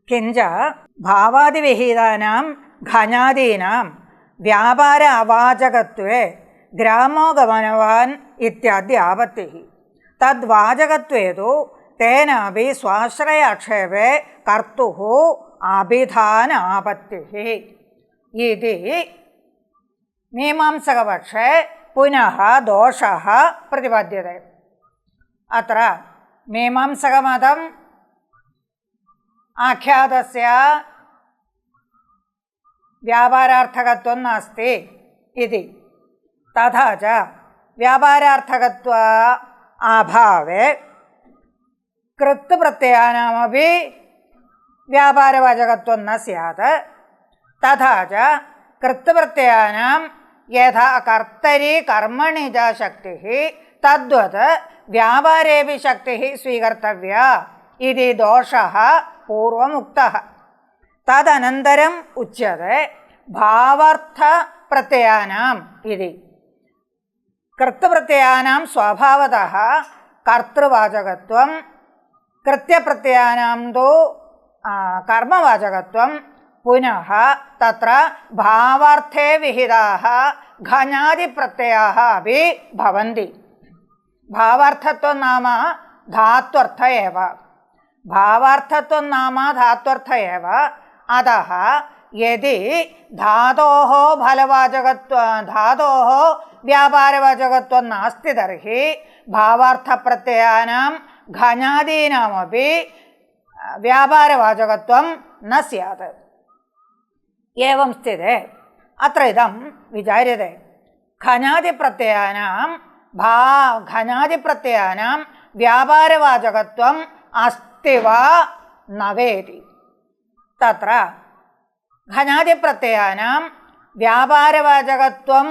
കിഞ്ച ഭാവാദിവിഹിതാനാം ഘനാദീനാം വ്യാപാര അവാചകത്വേ ഗ്രാമോ ഗമനവാൻ ഇത്യാദി ആപത്തി തദ്വാചകത്വേതു തേനാപി സ്വാശ്രയാക്ഷേപേ കർത്തുഃ അഭിധാനാപത്തി ഇതി മീമാംസകപക്ഷേ പുനഃ ദോഷഃ പ്രതിപദ്യത്തെ. അത്ര മീമാംസകമതം ആഖ്യാതസ്യ വ്യാപാരാർത്ഥകത്വം നാസ്തി ഇതി തഥാ ച വ്യാപാരാർത്ഥകത്വ അഭാവേ കൃത് പ്രത്യയാനാമപി വ്യാപാരവാചകത്വം ന സ്യാത്. തഥാ ച കൃത് പ്രത്യയാനാം യഥാ കർത്തരി കർമ്മണി ച ശക്തിഃ തദ്വത് വ്യാപാരേപി ശക്തിഃ സ്വീകർത്തവ്യ ഇതി ദോഷഃ പൂർവമുക്തഃ. തദനന്തരം ഉച്യത്തെ ഭാവാർത്ഥ പ്രത്യയാനാം ഇതി. കൃത് പ്രത്യയാനാം സ്വഭാവതഃ കർത്തൃവാചകത്വം, കൃത്യപ്രത്യയാനാം തു കർമ്മവാചകത്വം. പുനഃ തത്ര ഭാവാർത്ഥേ വിഹിതാഃ ഘനാദിപ്രത്യയാഃ അപി ഭവന്തി. ഭാവാർത്ഥത്വം നാമ ധാത്വർത്ഥ ഏവ. ഭാവാർത്ഥത്വം നാമ ധാത്വർത്ഥ ഏവ. അതഃ യദി ധാതോഃ ധാതോഃ വ്യാപാരവാചകത്വം നാസ്തി തർഹി ഭാവാർത്ഥപ്രത്യയാനാം ഘനാദീനാമപി വ്യാപാരവാചകത്വം ന സ്യാത്. ഏവം സ്ഥിതേ അത്ര ഇദം വിചാര്യതേ ഘനാദിപ്രത്യയാനാം വ്യാപാരവാചകത്വം അസ്തി വാ നവേതി. തത്ര ഘനാദിപ്രത്യയാനാം വ്യാപാരവാചകത്വം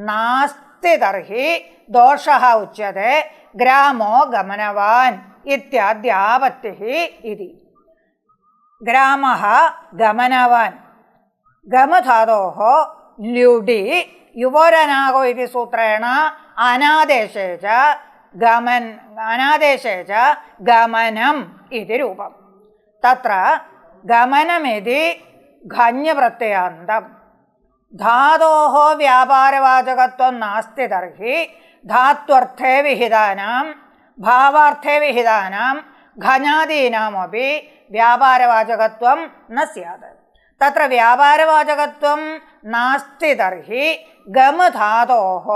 നാസ്തി തർഹി ദോഷഃ ഉച്യത്തെ ഗ്രാമോ ഗമനവാൻ ഇത്യാദ്യാപത്തിഃ ഇതി. ഗ്രാമഃ ഗമനവാൻ ഗമധാതോഃ ല്യുഡി യുവോരനാഗോ ഇതി സൂത്രേണ അനാദേശേ ച ഗമനം ഇതി രൂപം. തത്ര ഗമനമിതി ഘന്യപ്രത്യയാന്തം. ധാതോഃ വ്യാപാരവാചകത്വം നാസ്തി തർഹി ധാത്വർത്ഥേ വിഹിതാനാം ഭാവാർത്ഥേ വിഹിതാനാം ഘനാദീനാമപി വ്യാപാരവാചകത്വം ന സ്യാത്. തത്ര വ്യാപാരവാചകത്വം നാസ്തി തർഹി ഗമധാതോഃ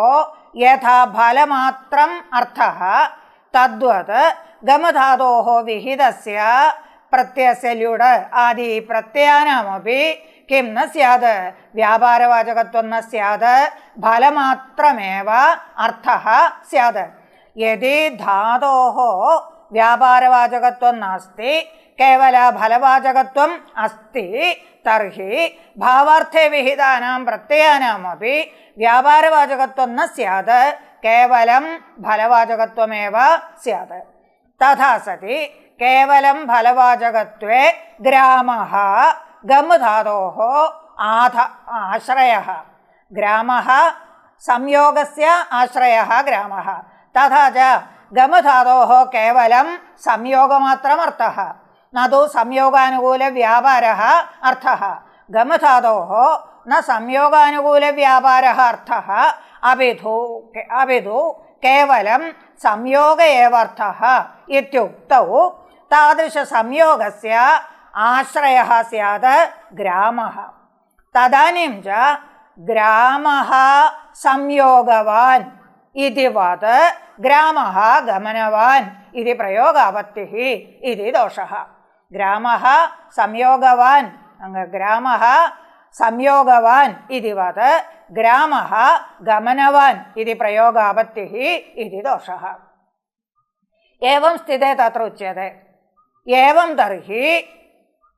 യഥാ ഫലമാത്രം അർത്ഥഃ തദ്വത് ഗമധാതോഃ വിഹിതസ്യ പ്രത്യയസ്യ ല്യുഡ് ആദി പ്രത്യയാനാമപി കിം ന സ്യാത് വ്യാപാരവാചകത്വം ന സ്യാത് ഫലമാത്രമേവ അർത്ഥഃ സ്യാത്. യദി ധാതോഃ വ്യാപാരവാചകത്വം നാസ്തി കേവല ഫലവാചകത്വം അസ്തി തർഹി ഭാവാർത്ഥേ വിഹിതാനാം പ്രത്യയാനാമപി വ്യാപാരവാചകത്വം ന സ്യാത് കേവലം ഫലവാചകത്വമേവ സ്യാത്. തഥാ സതി കേവലം ഫലവാചകത്വേ ഗ്രാമഃ ഗമധാതോഃ ആശ്രയഃ. ഗ്രാമഃ സംയോഗസ്യ ആശ്രയഃ ഗ്രാമഃ. തഥാ ച ഗമധാതോഃ കേവലം സംയോഗമാത്രമർത്ഥഃ നതു സംയോഗാനുകൂല വ്യാപാരഃ അർത്ഥഃ. ഗമധാതോഃ ന സംയോഗാനുകൂല വ്യാപാരഃ അർത്ഥഃ അഭിധു കേവലം സംയോഗ ഏവ അർത്ഥഃ ഇത്യുക്തൗ താദൃശ സംയോഗസ്യ ആശ്രയഃ സ്യാത് ഗ്രാമഃ. തദാനീം ച ഗ്രാമഃ സംയോഗവാൻ ഇതി വത് ഗ്രാമഃ ഗമനവാൻ ഇതി പ്രയോഗാപത്തിഃ ഇതി ദോഷഃ. ഗ്രാമഃ സംയോഗവാൻ ഇതി വത് ഗ്രാമഃ ഗമനവാൻ ഇതി പ്രയോഗാപത്തിഃ ഇതി ദോഷഃ. ഏവം സ്ഥിതേ തത്ര ഉച്യത്തെ. ഏവം തർഹി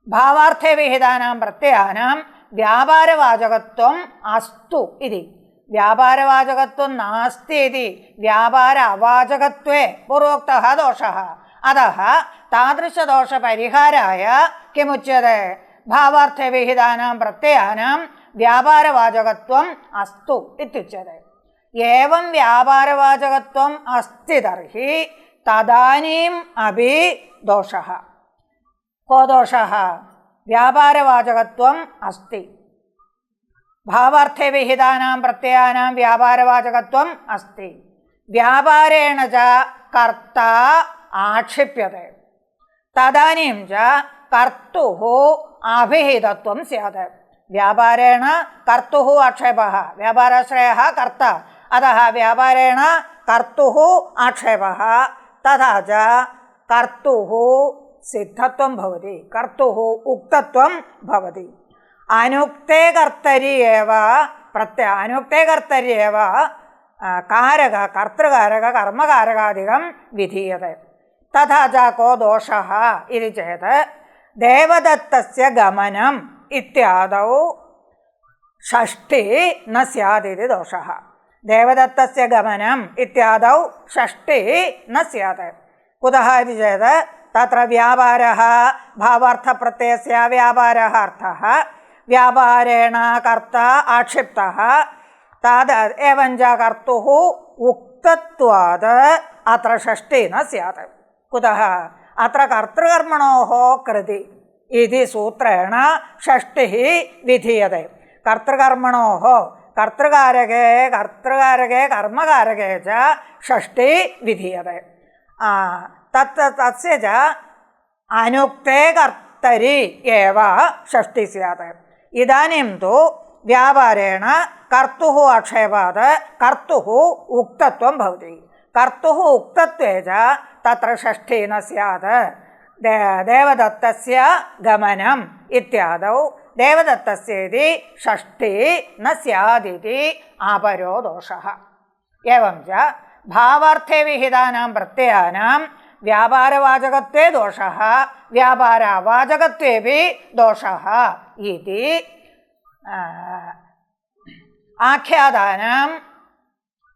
ഭാവാർത്ഥേ വിഹിതാനാം പ്രത്യയാനാം വ്യാപാരവാചകത്വം അസ്തു ഇതി. വ്യാപാരവാചകത്വം നാസ്തി ഇതി വ്യാപാര അവാചകത്വേ പൂർവോക്തഃ ദോഷഃ. അതഃ താദൃശദോഷപരിഹാരായ കിമുച്യത്തെ ഭാവാർത്ഥേ വിഹിതാനാം പ്രത്യയാനാം വ്യാപാരവാചകത്വം അസ്തു ഇത്യുച്യത്തെ. ഏവം വ്യാപാരവാചകത്വം അസ്തി തർഹി തദാനീം അപി ദോഷഃ. കോ ദോഷഃ? വ്യാപാരവാചകത്വം അസ്തി. ഭാവാർത്ഥേ വിഹിതാനാം പ്രത്യയാനാം വ്യാപാരവാചകത്വം അസ്തി. വ്യാപാരേണ ച കർത്ത ആക്ഷിപ്യത്തെ തദാനീം ച കർത്തുഃ അഭിഹിതത്വം സ്യാത്. വ്യാപാരേണ കർത്തുഃ ആക്ഷേപഃ, വ്യാപാരാശ്രയः കർത്ത, അतः വ്യാപാരേണ കർത്തുഃ ആക്ഷേപः തഥാ ച കർത്തുഃ സിദ്ധത്വം ഭവതി, കർത്തുഃ ഉക്തത്വം ഭവതി. അനുക്തേ കർത്തരി ഏവ അനുക്തേ കർത്തരി ഏവ കാരക കർത്തൃകാരക കർമ്മകാരകാദികം വിധീയത്തെ. തഥാ ച കോ ദോഷഃ ഇതി ചേത് ദേവദത്തസ്യ ഗമനം ഇത്യാദൗ ഷഷ്ഠി ന സ്യാദിതി ദോഷഃ. ദേവദത്തസ്യ ഗമനം ഇത്യാദൗ ഷഷ്ഠി ന സ്യാത്. കുതഃ ഇതി ചേത് തത്ര വ്യാപാരः ഭാവാർത്ഥപ്രത്യയസ്യ വ്യാപാരः അർത്ഥः വ്യാപാരേണ കർത്ത ആക്ഷിപ്തः തദ് ഏവം ച കർത്തുഃ ഉക്തത്വാത് അത്ര ഷഷ്ഠി ന സ്യാത്. കുതഃ അത്ര കർത്തൃകർമ്മണോഃ കൃതി ഇതി സൂത്രേണ ഷഷ്ഠിഃ വിധീയത്തെ. കർത്തൃകർമ്മണോഃ കർത്തൃകാരകേ കർമ്മകാരകേ ച ഷഷ്ഠി വിധീയത്തെ. തസ്യ ച അനുക്തേ കർത്തരി ഏവ ഷഷ്ഠി സ്യാത്. ഇദാനീം തു വ്യാപാരേണ കർത്തുഃ ആക്ഷേപാത് കർത്തുഃ ഉക്തത്വം ഭവതി. കർത്തുഃ ഉക്തത്വേ ച തത്ര ഷഷ്ഠി ന സ്യാത്. ദേവദത്തസ്യ ഗമനം ഇത്യാദൗ ദേവദത്തസ്യേതി ഷഷ്ഠി ന സ്യാദിതി അപരോ ദോഷഃ. ഏവം ച ഭാവാർത്ഥേ വിഹിതാനാം പ്രത്യയാനാം വ്യാപാരവാചകത്വേ ദോഷഃ വ്യാപാരവാചകത്വേപി ദോഷഃ ഇതി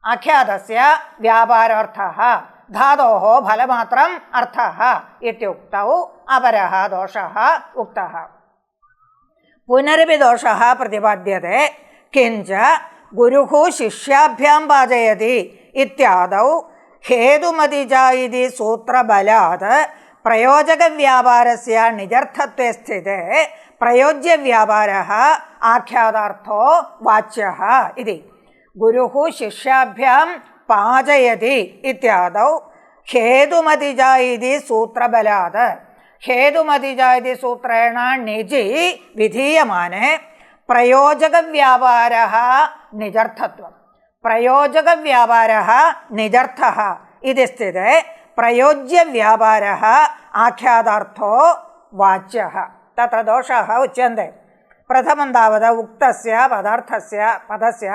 ആഖ്യാതസ്യ വ്യാപാരാർത്ഥഃ ധാതോഃ ഫലമാത്രം അർത്ഥഃ ഇത്യുക്തൗ അപരഃ ദോഷഃ ഉക്തഃ. പുനരപി ദോഷഃ പ്രതിപാദ്യത്തെ. കിഞ്ച ഗുരുഃ ശിഷ്യാഭ്യാം പാചയതി ഇത്യാദൗ ഹേതുമതി ച ഇതി സൂത്രബലാത് പ്രയോജകവ്യാപാരസ്യ നിജർത്ഥത്വേ സ്ഥിതേ പ്രയോജ്യവ്യാപാരः ആഖ്യാതാർത്ഥോ വാച്യः ഇതി. ഗുരുഃ ശിഷ്യാഭ്യാം പാചയതി ഇത്യാദൗ ഹേതുമതി ച ഇതി സൂത്രബലാത് ഹേതുമതി ച ഇതി സൂത്രേണ നിജി വിധീയമാനെ പ്രയോജകവ്യാപാരः നിജർത്ഥത്വം പ്രയോജകവ്യാപാരः നിജർത്ഥഃ ഇതി സ്ഥിതേ പ്രയോജ്യവ്യാപാരः ആഖ്യാതാർത്ഥോ വാച്യः. തത്ര ദോഷാः ഉച്യന്ते. പ്രഥമം താവത് ഉക്തസ്യ പദസ്യ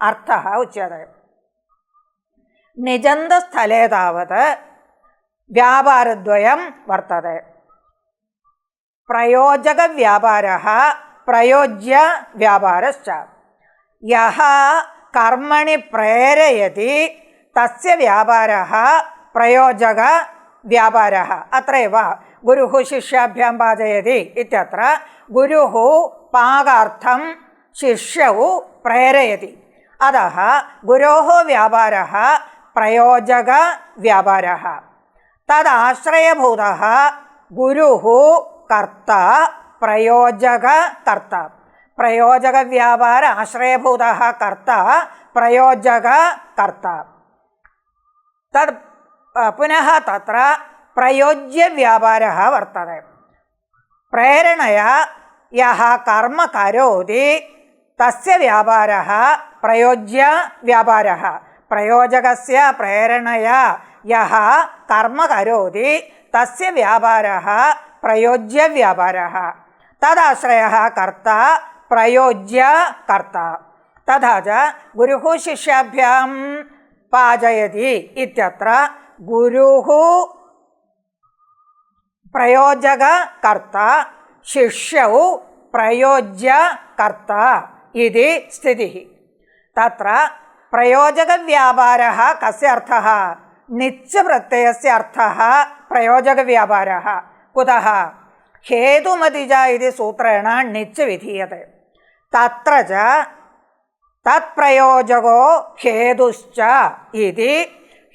അർത്ഥഃ ഉച്യത്തെ. നിജന്തസ്ഥലേ താവത് വ്യാപാരദ്വയം വർത്തത്തെ. പ്രയോജകവ്യാപാരः പ്രയോജ്യവ്യാപാരശ്ച. യഃ കർമ്മണി പ്രേരയതി തസ്യ വ്യാപാരः പ്രയോജകവ്യാപാരः. അത്രൈവ ഗുരുഃ ശിഷ്യാഭ്യാം പാചയതി ഇത്യത്ര ഗുരുഃ പാകാർത്ഥം ശിഷ്യൗ പ്രേരയതി. അതः ഗുരോः വ്യാപാരः പ്രയോജകവ്യാപാരः. തദാശ്രയഭൂതः ഗുരുഃ കർത്ത പ്രയോജകകർത്ത. പ്രയോജകവ്യാപാര ആശ്രയഭൂതः കർത്ത പ്രയോജകകർത്ത. തദ് പുനഃ തത്ര പ്രയോജ്യവ്യാപാരः വർത്തते. പ്രേരണയാ യഃ കർമ്മ കരോതി തസ്യ വ്യാപാരः പ്രയോജ്യവ്യാപാരः. പ്രയോജകസ്യ പ്രേരണയാ യഃ കർമ്മ കരോതി തസ്യ വ്യാപാരः പ്രയോജ്യവ്യാപാരः. തദാശ്രയः കർത്ത പ്രയോജ്യകർത്ത. തഥാ ച ഗുരുഃ ശിഷ്യാഭ്യാം പാചയതി ഇത്യത്ര ഗുരുഃ പ്രയോജകകർത്ത ശിഷ്യൗ പ്രയോജ്യകർത്ത ഇതി സ്ഥിതിഃ. തത്ര പ്രയോജകവ്യാപാരः കസ്യ അർത്ഥः? നിച്ച് പ്രത്യയസ്യ അർത്ഥः പ്രയോജകവ്യാപാരः. കുതः? ഹേതുമതി ച ഇതി സൂത്രേണ നിച്ച് വിധീയത്തെ. തത്ര ച തത്പ്രയോജകോ ഹേതുശ്ച ഇതി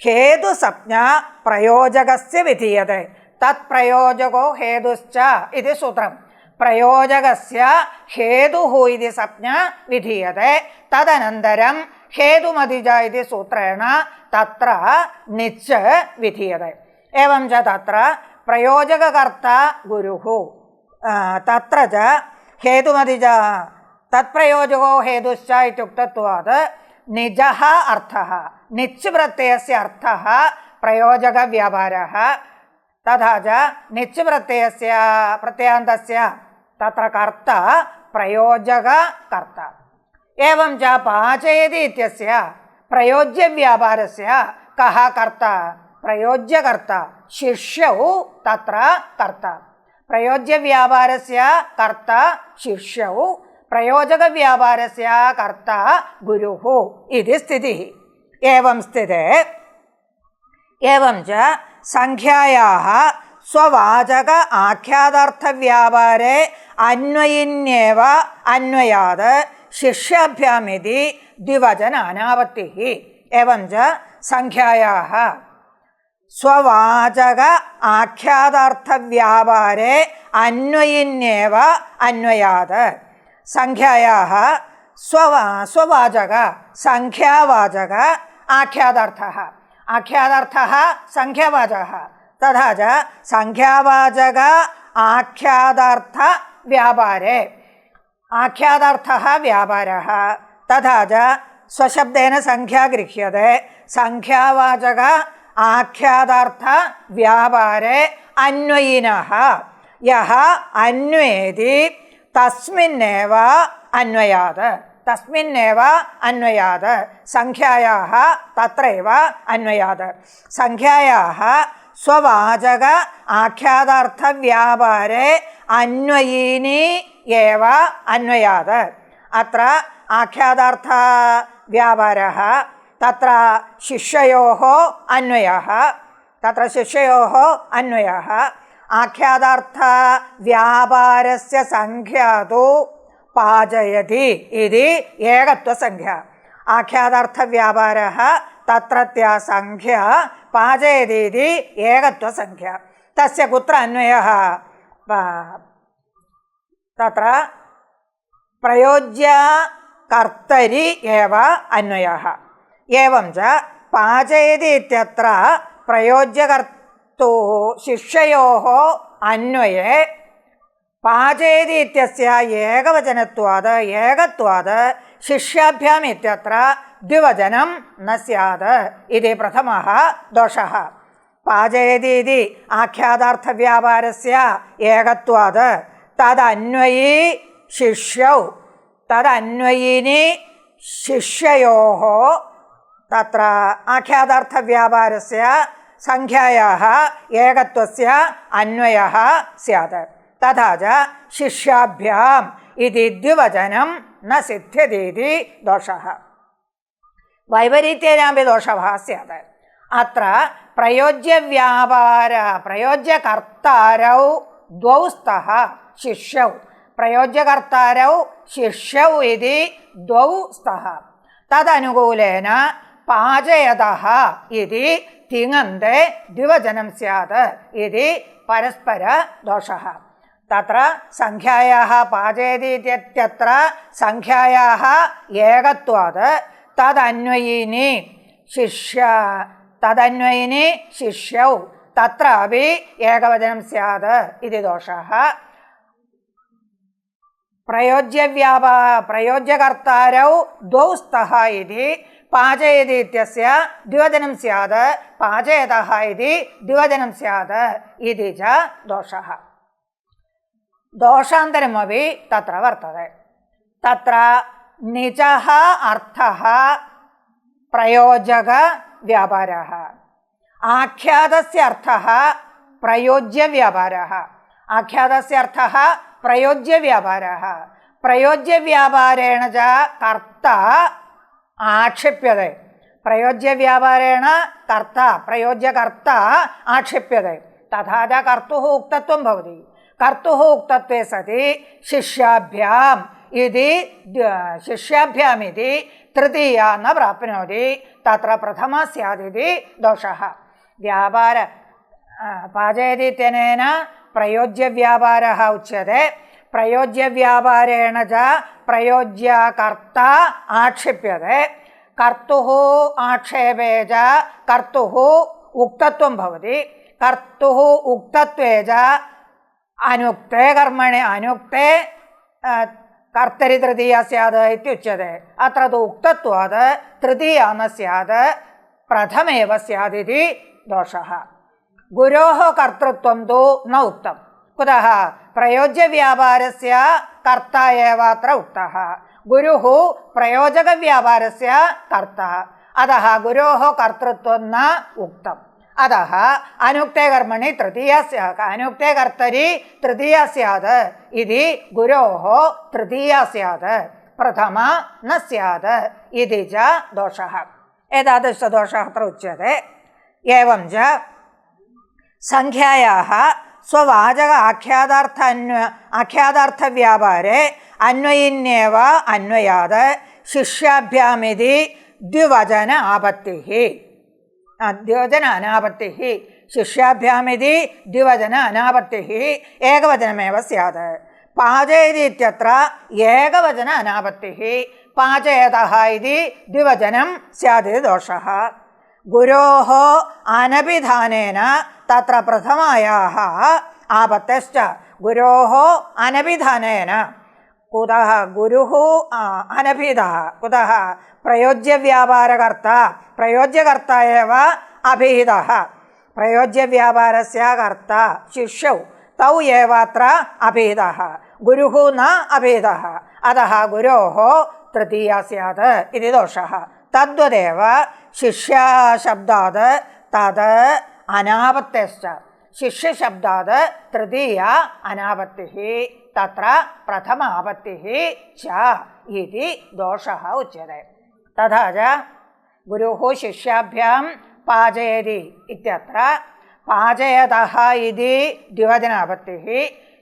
ഹേതുസംജ്ഞാ പ്രയോജകസ്യ വിധീയത്തെ. തത്പ്രയോജകോ ഹേതുശ്ച ഇതി സൂത്രം. പ്രയോജകസ്യ ഹേതുഃ ഇതി സംജ്ഞ വിധീയത്തെ തദനന്തരം ഹേതുമതിജ ഇതി സൂത്രേണ തത്ര നിച്ച് വിധീയത്തെ. एवं च तत्र प्रयोजककर्ता गुरुः तत्र च हेतुमतिज तत्प्रयोजको हेतुश्च इत्युक्तत्वात् निजः अर्थः निच् प्रत्ययस्य अर्थः प्रयोजकव्यापारः तथा च निच् प्रत्ययस्य प्रत्ययान्तस्य तत्र कर्ता प्रयोजककर्ता. एवं च पाचयति इत्यस्य प्रयोज्यव्यापारस्य कः कर्ता? प्रयोज्यकर्ता. शिष्यौ तत्र कर्ता. प्रयोज्यव्यापारस्य कर्ता शिष्यौ, प्रयोजकव्यापारस्य कर्ता गुरुः इति स्थितिः. एवं स्थिते एवं च संख्यायाः स्ववाचक आख्यातार्थव्यापारे अन्वयिन्येव अन्वयात् शिष्याभ्यामिति द्विवचनानापत्तिः. एवं च संख्यायाः स्ववाचक आख्यातार्थव्यापारे अन्वयिन्येव अन्वयात्. संख्यायाः स्ववाचक संख्यावाचक आख्यातार्थः आख्यातार्थः संख्यावाचकः तथा च संख्यावाचक आख्यातार्थव्यापारे आख्यातार्थः व्यापारः तथा च स्वशब्देन संख्या गृह्यते. संख्यावाचक आख्यातार्थ व्यापारे अन्वयिनः यः अन्वेति तस्मिन्नेव अन्वयात् तस्मिन्नेव अन्वयात् संख्यायाः तत्रैव अन्वयात्. संख्यायाः स्ववाचक आख्यातार्थव्यापारे अन्वयिनी एव अन्वयात्. अत्र आख्यातार्थव्यापारः तत्र शिष्ययोः अन्वयः तत्र शिष्ययोः अन्वयः आख्यातार्थव्यापारस्य संख्या तु पाचयति इति एकत्वसंख्या. आख्यातार्थव्यापारः तत्रत्या संख्या पाचयति इति एकत्वसंख्या. तस्य कुत्र अन्वयः? तत्र प्रयोज्यकर्तरि एव अन्वयः. एवं च पाचयति इत्यत्र प्रयोज्यकर्तुः शिष्ययोः अन्वये पाचयति इत्यस्य एकवचनत्वात् एकत्वात् शिष्याभ्याम् इत्यत्र द्विवचनं न स्यात् इति प्रथमः दोषः. पाचयति इति आख्यातार्थव्यापारस्य एकत्वात् तदन्वयी शिष्यौ तदन्वयिनी शिष्ययोः तत्र आख्यातार्थव्यापारस्य संख्यायाः एकत्वस्य अन्वयः स्यात्. तथा च शिष्याभ्याम् इति द्विवचनं न सिद्ध्यति इति दोषः. वैपरीत्येनापि दोषः स्यात्. अत्र प्रयोज्यकर्तारौ द्वौ स्तः शिष्यौ प्रयोज्यकर्तारौ शिष्यौ इति द्वौ स्तः. तदनुकूलेन पाचयतः इति तिङन्ते द्विवचनं स्यात् इति परस्परदोषः. तत्र संख्यायाः पाचयति इत्यत्र संख्यायाः एकत्वात् तदन्वयिनी शिष्यौ तत्रापि एकवचनं स्यात् इति दोषः. प्रयोज्यकर्तारौ द्वौ स्तः इति पाचयति इत्यस्य द्विवचनं स्यात् पाचयतः इति द्विवचनं स्यात् इति च दोषः. दोषान्तरमपि तत्र वर्तते. तत्र निजः अर्थः प्रयोजकव्यापारः आख्यातस्य अर्थः प्रयोज्यव्यापारः आख्यातस्य अर्थः प्रयोज्यव्यापारः प्रयोज्यव्यापारेण च कर्ता आक्षिप्यते. प्रयोज्यव्यापारेण कर्ता प्रयोज्यकर्ता आक्षिप्यते. तथा च कर्तुः उक्तत्वं भवति. कर्तुः उक्तत्वे सति शिष्याभ्याम् इति तृतीया न प्राप्नोति. तत्र प्रथमा स्यादिति दोषः. पाचयति इत्यनेन प्रयोज्यव्यापारः उच्यते. പ്രയോജ്യവ്യാപാരേണ ച പ്രയോജ്യകർത്ത ആക്ഷേപ്യത്തെ കർത്തുഃ ആക്ഷേപേ ച കർത്തുഃ ഉക്തത്വം ഭവതി കർത്തുഃ ഉക്തത്വേ ച അനുക്തേ കർമ്മണി അനുക്തേ കർത്തരി തൃതീയ സ്യാത് ഇത്യുച്യത്തെ അത്ര തു ഉക്തത്വാത് തൃതീയ ന സ്യാത് പ്രഥമേവ സ്യാദിതി ദോഷഃ ഗുരോഃ കർത്തൃത്വം തു ന ഉക്തം കുതഃ പ്രയോജ്യവ്യാപാരസ്യ കർത്ത ഏവ അത്ര ഉക്തഃ ഗുരുഃ പ്രയോജകവ്യാപാരസ്യ കർത്ത അതഃ ഗുരോഃ കർത്തൃത്വം ന ഉക്തം അതഃ അനുക്തേ കർമ്മണി തൃതീയ സ്യാത് അനുക്തേ കർത്തരി തൃതീയ സ്യാത് ഇതി ഗുരോഃ തൃതീയ സ്യാത് പ്രഥമ ന സ്യാത് ഇതി ച ദോഷഃ ഏതാദൃശദോഷः അത്ര ഉച്യത്തെ ഏവം ച സംഖ്യായാः സ്വവാചക ആഖ്യാതാർത്ഥവ്യാപാരെ അന്വയിന്യേവ അന്വയാത് ശിഷ്യാഭ്യാമിതി ദ്വിവചന ആപത്തിഃ ദ്വിവചന അനാപത്തിഃ ശിഷ്യാഭ്യാമിതി ദ്വിവചന അനാപത്തിഃ ഏകവചനമേവ സ്യാത് പാചയതി ഇത്യത്ര ഏകവചന അനാപത്തിഃ പാചയതഃ ഇതി ദ്വിവചനം സ്യാദിതി ദോഷഃ ഗുരോഃ അനഭിധാനേന തത്ര പ്രഥമായാः ആപത്തശ്ച ഗുരോः അനഭിധാനേന കുതഃ ഗുരുഃ അനഭിധഃ കുതഃ പ്രയോജ്യവ്യാപാരകർത്ത പ്രയോജ്യകർത്ത ഏവ അഭിഹിതഃ പ്രയോജ്യവ്യാപാരസ്യ കർത്ത ശിഷ്യൗ തൗ ഏവ അത്ര അഭിഹിതഃ ഗുരുഃ ന അഭിഹിതഃ അതഃ ഗുരോः തൃതീയ സ്യാത് ഇതി ദോഷഃ തദ്വദേവ ശിഷ്യശബ്ദാത് തത് അനാപത്യശ്ച ശിഷ്യശബ്ദാത് തൃതീയ അനാപത്തിഃ തത്ര പ്രഥമ ആപത്തിഃ ച ഇതി ദോഷഃ ഉച്യത്തെ തഥാ ച ഗുരുഃ ശിഷ്യാഭ്യാം പാചയതി ഇത്യത്ര പാചയതഃ ഇതി ദ്വിവചനാപത്തിഃ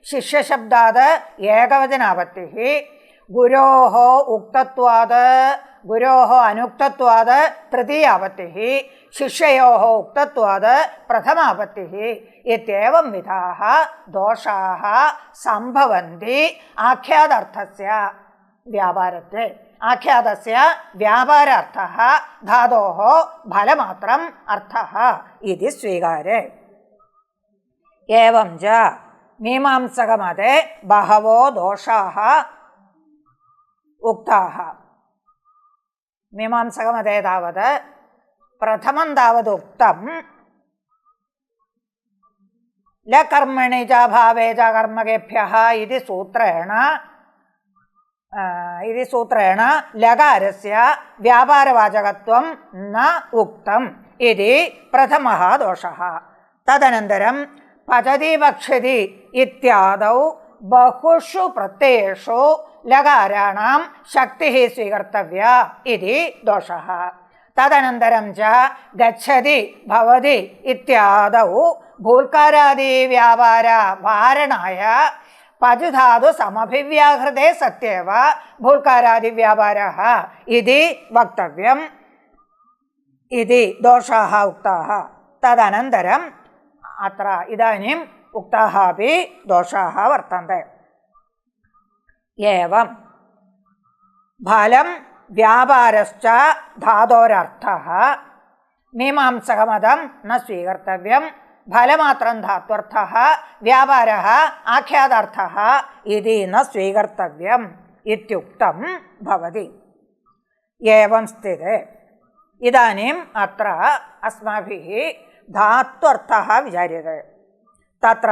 ശിഷ്യശബ്ദാത് ഏകവചനാപത്തിഃ ഗുരോः ഉക്തത്വാത് ഗുരോः അനുക്തത്വാത് തൃതീയാപത്തിഃ ശിഷ്യയോः ഉക്തത്വാത് പ്രഥമാപത്തിഃ ഇത്യേവം വിധാः ദോഷാः സംഭവന്തി ആഖ്യാതാർത്ഥസ്യ വ്യാപാരത്തെ ആഖ്യാതസ്യ വ്യാപാരാർത്ഥഃ ധാതോः ഫലമാത്രം അർത്ഥഃ ഇതി സ്വീകാരേ ഏവം ച മീമാംസകമതേ ബഹവോ ദോഷാः ഉക്താः മീമാംസകമതേ താവത് പ്രഥമം താവത് ഉക്തം ലകർമ്മണി ച ഭാവേ ച കർമ്മകേഭ്യഃ ഇതി സൂത്രേണ ലകാരസ്യ വ്യാപാരവാചകത്വം ന ഉക്തം ഇതി പ്രഥമഃ ദോഷഃ തദനന്തരം പചതി ഭക്ഷതി ഇത്യാദൗ ബഹുഷു പ്രത്യയേഷു ലകാരാണാം ശക്തിഃ സ്വീകർത്തവ്യ ഇതി ദോഷഃ തദനന്തരം ച ഗച്ഛതി ഭവതി ഇത്യാദൗ ഭൂൽക്കാരാദി വ്യാപാര വാരണായ പജുധാതു സമഭിവ്യാഹൃതേ സത്യേവ ഭൂൽക്കാരാദി വ്യാപാരഃ ഇതി വക്തവ്യം ഇതി ദോഷാः ഉക്താः തദനന്തരം അത്ര ഇദാനീം ഉക്താः അപി ദോഷാः വർത്തन्ते ഏവം ഫലം വ്യാപാരശ്ച ധാതോരർത്ഥഃ മീമാംസകമതം ന സ്വീകർത്തവ്യം ഫലമാത്രം ധാത്വർത്ഥഃ വ്യാപാരഃ ആഖ്യാതാർത്ഥഃ ഇതി ന സ്വീകർത്തവ്യം ഇത്യുക്തം ഭവതി ഏവം സ്ഥിതേ ഇദാനീം അത്ര അസ്മാഭിः ധാത്വർത്ഥഃ വിചാര്യതേ തത്ര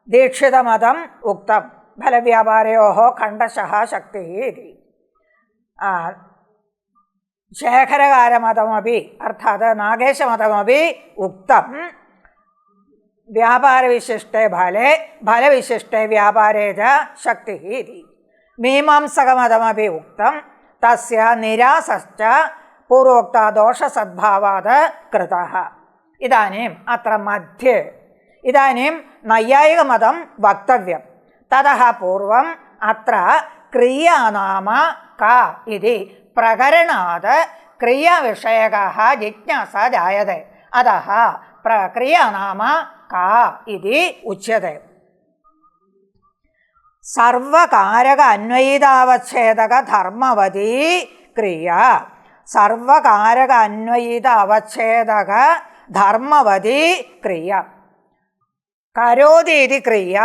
ദീക്ഷിതമതം ഉക്തം ഫലവ്യാപാരയോः ഖണ്ഡശഃ ശക്തിः ഇതി ശേഖരകാരമതമപി അർത്ഥാത് നാഗേശമതമപി ഉക്തം വ്യാപാരവിശിഷ്ടേ ഫലേ ഫലവിശിഷ്ടേ വ്യാപാരേ ച ശക്തിः ഇതി മീമാംസകമതമപി ഉക്തം തസ്യ നിരാസശ്ച പൂർവോക്ത ദോഷസദ്ഭാവാത് കൃതഃ ഇദാനീം അത്ര മധ്യേ ഇദാനീം നൈയായികമതം വക്തവ്യം തതഃ പൂർവം അത്ര ക്രിയാനാമ ക ഇതി പ്രകരണാത് ക്രിയാവിഷയകഃ ജിജ്ഞാസ ജായതേ അതഃ ക്രിയാനാമ ക ഇതി ഉച്യത്തെ സർവകാരക അന്വയിതാവച്ഛേദക ധർമ്മവതി ക്രിയ. സർവകാരക അന്വയിത അവച്ഛേദക ധർമ്മവതി ക്രിയ. കരോതി ഇതി ക്രിയ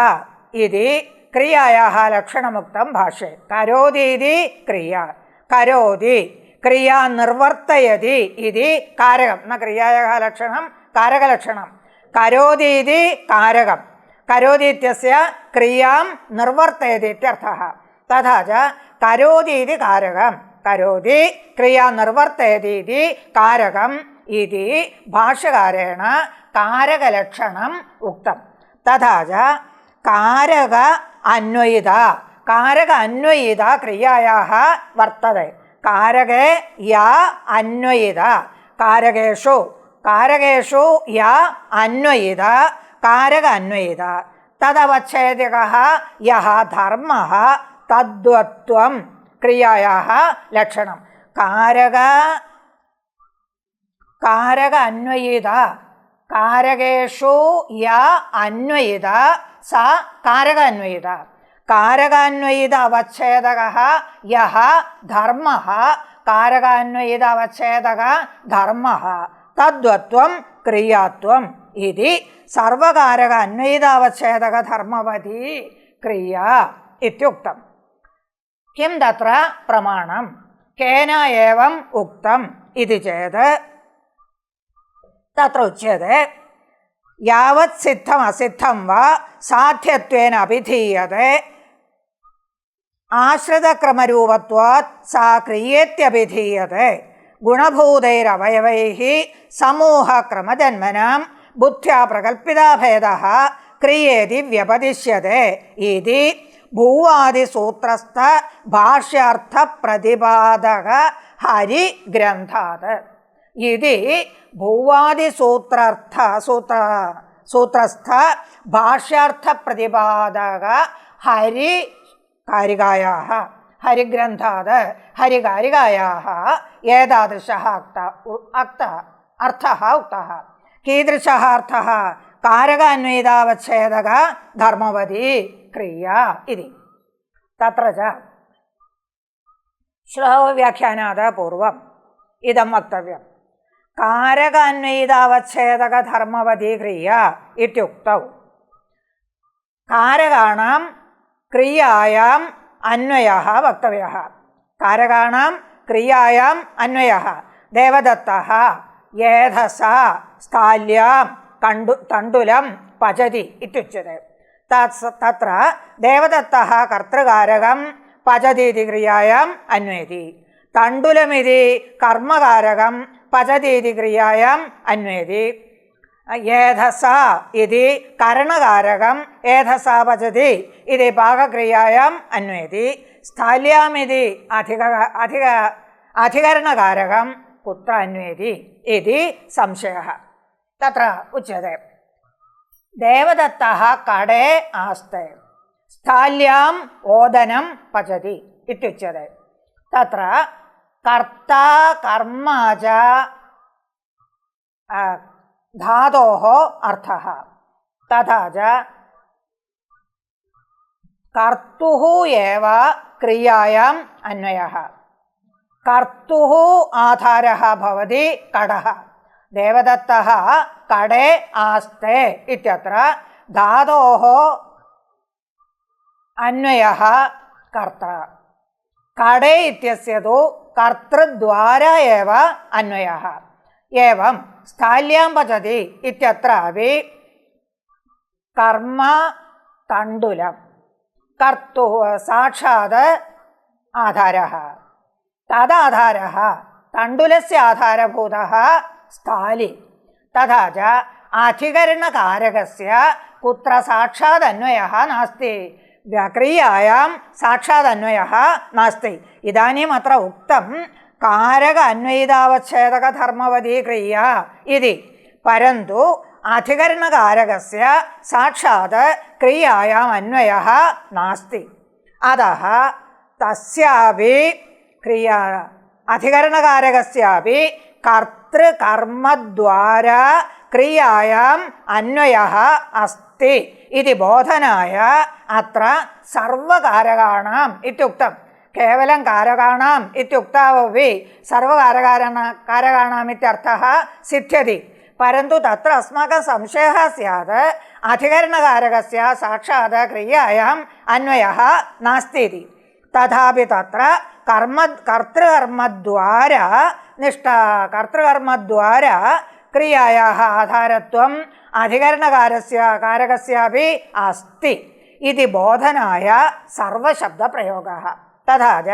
ഇതി ക്രിയായാः ലക്ഷണമുക്തം ഭാഷ്യേ. കരോതി ഇതി ക്രിയ. കരോതി ക്രിയാ നിർവർത്തയതി ഇതി കാരകം. ന ക്രിയായാः ലക്ഷണം കാരകലക്ഷണം. കരോതി ഇതി കാരകം. കരോതി ഇത്യस्य ക്രിയാം നിർവർത്തയതി ഇത്യർത്ഥः. തഥാ ച കരോതി ഇതി കാരകം. കരോതി ക്രിയാ നിർവർത്തയതി ഇതി കാരകം ഇതി ഭാഷ്യകാരേണ കാരകലക്ഷണം ഉക്തം. തഥാ ച കാരക അന്വയിത. കാരക അന്വയിത ക്രിയായാः വർത്തതെ. കാരകേ യാ അന്വയിത. കാരകേഷു കാരകേഷു യാ അന്വയിത. കാരക അന്വയിത തദവച്ഛേദകഃ യഃ ധർമ്മഃ തദ്വത്വം ക്രിയായാः ലക്ഷണം. കാരക അന്വയിത കാരകേഷു യാ അന്വയിത സാ കാരക അന്വയിത. കാരകാന്വയിത അവച്ഛേദകഃ യഃ ധർമ്മഃ. കാരകാന്വയിത അവച്ഛേദക ധർമ്മഃ തദ്വത്വം ക്രിയാത്വം ഇതി സർവകാരക അന്വയിതാവച്ഛേദക ധർമ്മവതി ക്രിയ ഇത്യുക്തം. കിം തത്ര പ്രമാണം? കേന ഏവം ഉക്തം ഇതി ചേത് തത്ര ഉച്യത്തെ യാവത് സിദ്ധം അസിദ്ധം വാ സാധ്യത്വേന അഭിധീയത്തെ ആശ്രിതക്രമരൂപത്വാത് സാ ക്രിയേത്യഭിധീയത്തെ ഗുണഭൂതൈരവയവൈഃ സമൂഹക്രമജന്മനാം ബുദ്ധ്യാ പ്രകൽപ്പിതാഭേദഃ ക്രിയേതി വ്യപദിശ്യത്തെ ഇതി ഭൂവാദിസൂത്രസ്ഥ ഭാഷ്യാർത്ഥ പ്രതിപാദക ഹരിഗ്രന്ഥാത്. ഇതി ഭൂവാദിസൂത്രസ്ഥ ഭാഷ്യാർത്ഥ പ്രതിപാദക ഹരികാരികായാः ഹരിഗ്രന്ഥാത് ഹരികാരികായാः ഏതാദൃശः അർത്ഥः ഉക്തः. കീദൃശः അർത്ഥः? കാരകാന്വയിതാവച്ഛേദക ധർമ്മവതി ക്രിയ ഇതി. തത്ര ച ശ്ലോകവ്യാഖ്യാനാത് പൂർവം ഇദം വക്തവ്യം. കാരകാന്വയിതാവച്ഛേദക ധർമ്മവതി ക്രിയ ഇത്യുക്തൗ കാരകാണാം ക്രിയായാം അന്വയഃ വക്തവ്യഃ. കാരകാണാം ക്രിയായാം അന്വയഃ ദേവദത്തഃ ഏധസാ സ്ഥാല്യാം തണ്ടുലം പചതി ഇത്യുച്യത്തെ. തത്ര ദേവദത്തഃ കർത്തൃകാരകം പചതി ഇതി ക്രിയായാം അന്വയതി. തണ്ടുലമിതി കർമ്മകാരകം പചതി ഇതി ക്രിയായാം അന്വയതി. ഏധസാ ഇതി കരണകാരകം ഏധസാ പചതി ഇതി പാകക്രിയായാം അന്വയതി. സ്ഥാല്യാമിതി അധികരണകാരകം കുത്ര അന്വയതി ഇതി സംശയഃ. തത്ര ഉച്യത്തെ ദേവദത്തഃ കടേ ആസ്തെ സ്ഥാല്യാം ഓദനം പചതി ഇത്യുച്യത്തെ. തത്ര കർത്താ കർമ്മ ച ധാതോഃ അർത്ഥഃ. തഥാ ച കർത്തുഃ ഏവ ക്രിയായാം അന്വയഃ. കർത്തുഃ ആധാരः ഭവതി കടः. ദേവദത്തഃ കടേ ആസ്തെ ഇത്യത്ര ധാതോः അന്വയः കർത്ത. കടേ ഇത്യस्य തु കർത്തൃദ്വാരാ एव അന്വയः. एवं स्थाल्यां पचति इत्यत्रापि कर्म तण्डुलं कर्तुः साक्षात् आधारः. तदाधारः तण्डुलस्य आधारभूतः स्थाली. तथा च अधिकरणकारकस्य कुत्र साक्षादन्वयः नास्ति. क्रियायां साक्षादन्वयः नास्ति. इदानीम् अत्र उक्तं कारक अन्वयितावच्छेदक धर्मवती क्रिया इति. परन्तु अधिकरणकारकस्य साक्षात् क्रियायाम् अन्वयः नास्ति. अतः तस्यापि क्रिया अधिकरणकारकस्यापि कर्तृकर्मद्वारा क्रियायाम् अन्वयः अस्ति अस्ति इति बोधनाय अत्र सर्वकारकाणाम् इत्युक्तं। केवलं कारकाणाम् इत्युक्तावपि सर्वकारकाणाम् इत्यर्थः सिद्ध्यति। परन्तु तत्र अस्माकं संशयः स्यात् अधिकरणकारकस्य साक्षात् क्रियायाम् अन्वयः नास्ति इति। तथापि तत्र कर्तृकर्मद्वारा क्रियायाः आधारत्वम् अधिकरणकारकस्यापि अस्ति इति बोधनाय सर्वशब्दप्रयोगः। तथा च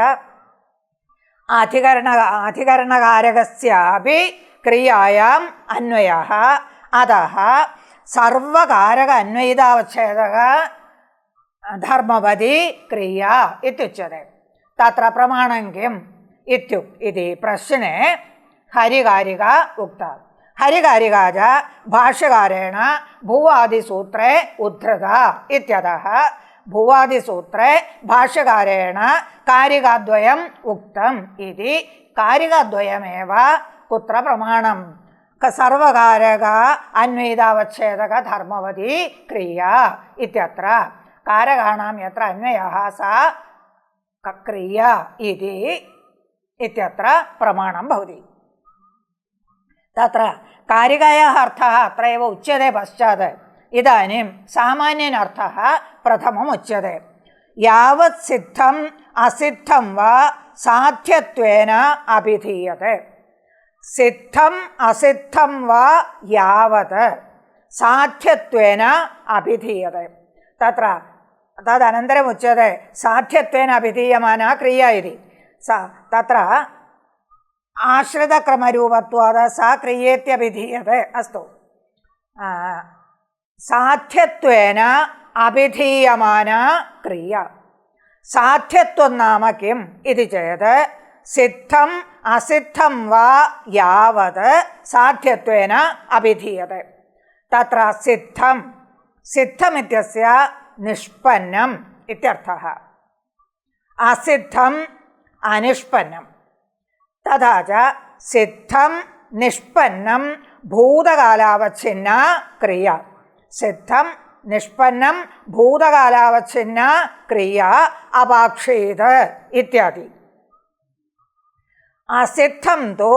अधिकरणकारकस्यापि क्रियायाम् अन्वयः। अतः सर्वकारक अन्वयितावच्छेदक धर्मवती क्रिया इत्युच्यते। तत्र प्रमाणं किम् इति प्रश्ने हरिकारिका उक्ता। हरिकारिका च भाष्यकारेण भुवादिसूत्रे उद्धृता इत्यतः भुवादिसूत्रे भाष्यकारेण कारिकाद्वयम् उक्तम् इति। कारिकाद्वयमेव कुत्र प्रमाणं सर्वकारक अन्वयितावच्छेदक धर्मवती क्रिया इत्यत्र कारकाणां यत्र अन्वयः सा क्रिया इत्यत्र प्रमाणं भवति। तत्र कारिकायाः अर्थः अत्र एव उच्यते पश्चात्। इदानीं सामान्यनर्थः प्रथमम् उच्यते। यावत् सिद्धम् असिद्धं वा साध्यत्वेन अभिधीयते। सिद्धम् असिद्धं वा यावत् साध्यत्वेन अभिधीयते। तत्र तदनन्तरम् उच्यते साध्यत्वेन अभिधीयमाना क्रिया इति। तत्र आश्रितक्रमरूपत्वात् सा क्रियेत्यभिधीयते। अस्तु, साध्यत्वेन अभिधीयमाना क्रिया। साध्यत्वं नाम किम् इति चेत् सिद्धम् असिद्धं वा यावत् साध्यत्वेन अभिधीयते। तत्र सिद्धमित्यस्य निष्पन्नम् इत्यर्थः, असिद्धम् अनिष्पन्नम्। तथा च सिद्धं निष्पन्नं भूतकालावच्छिन्ना क्रिया। सिद्धं निष्पन्नं भूतकालावच्छिन्ना क्रिया अपाक्षेत इत्यादि। असिद्धं तु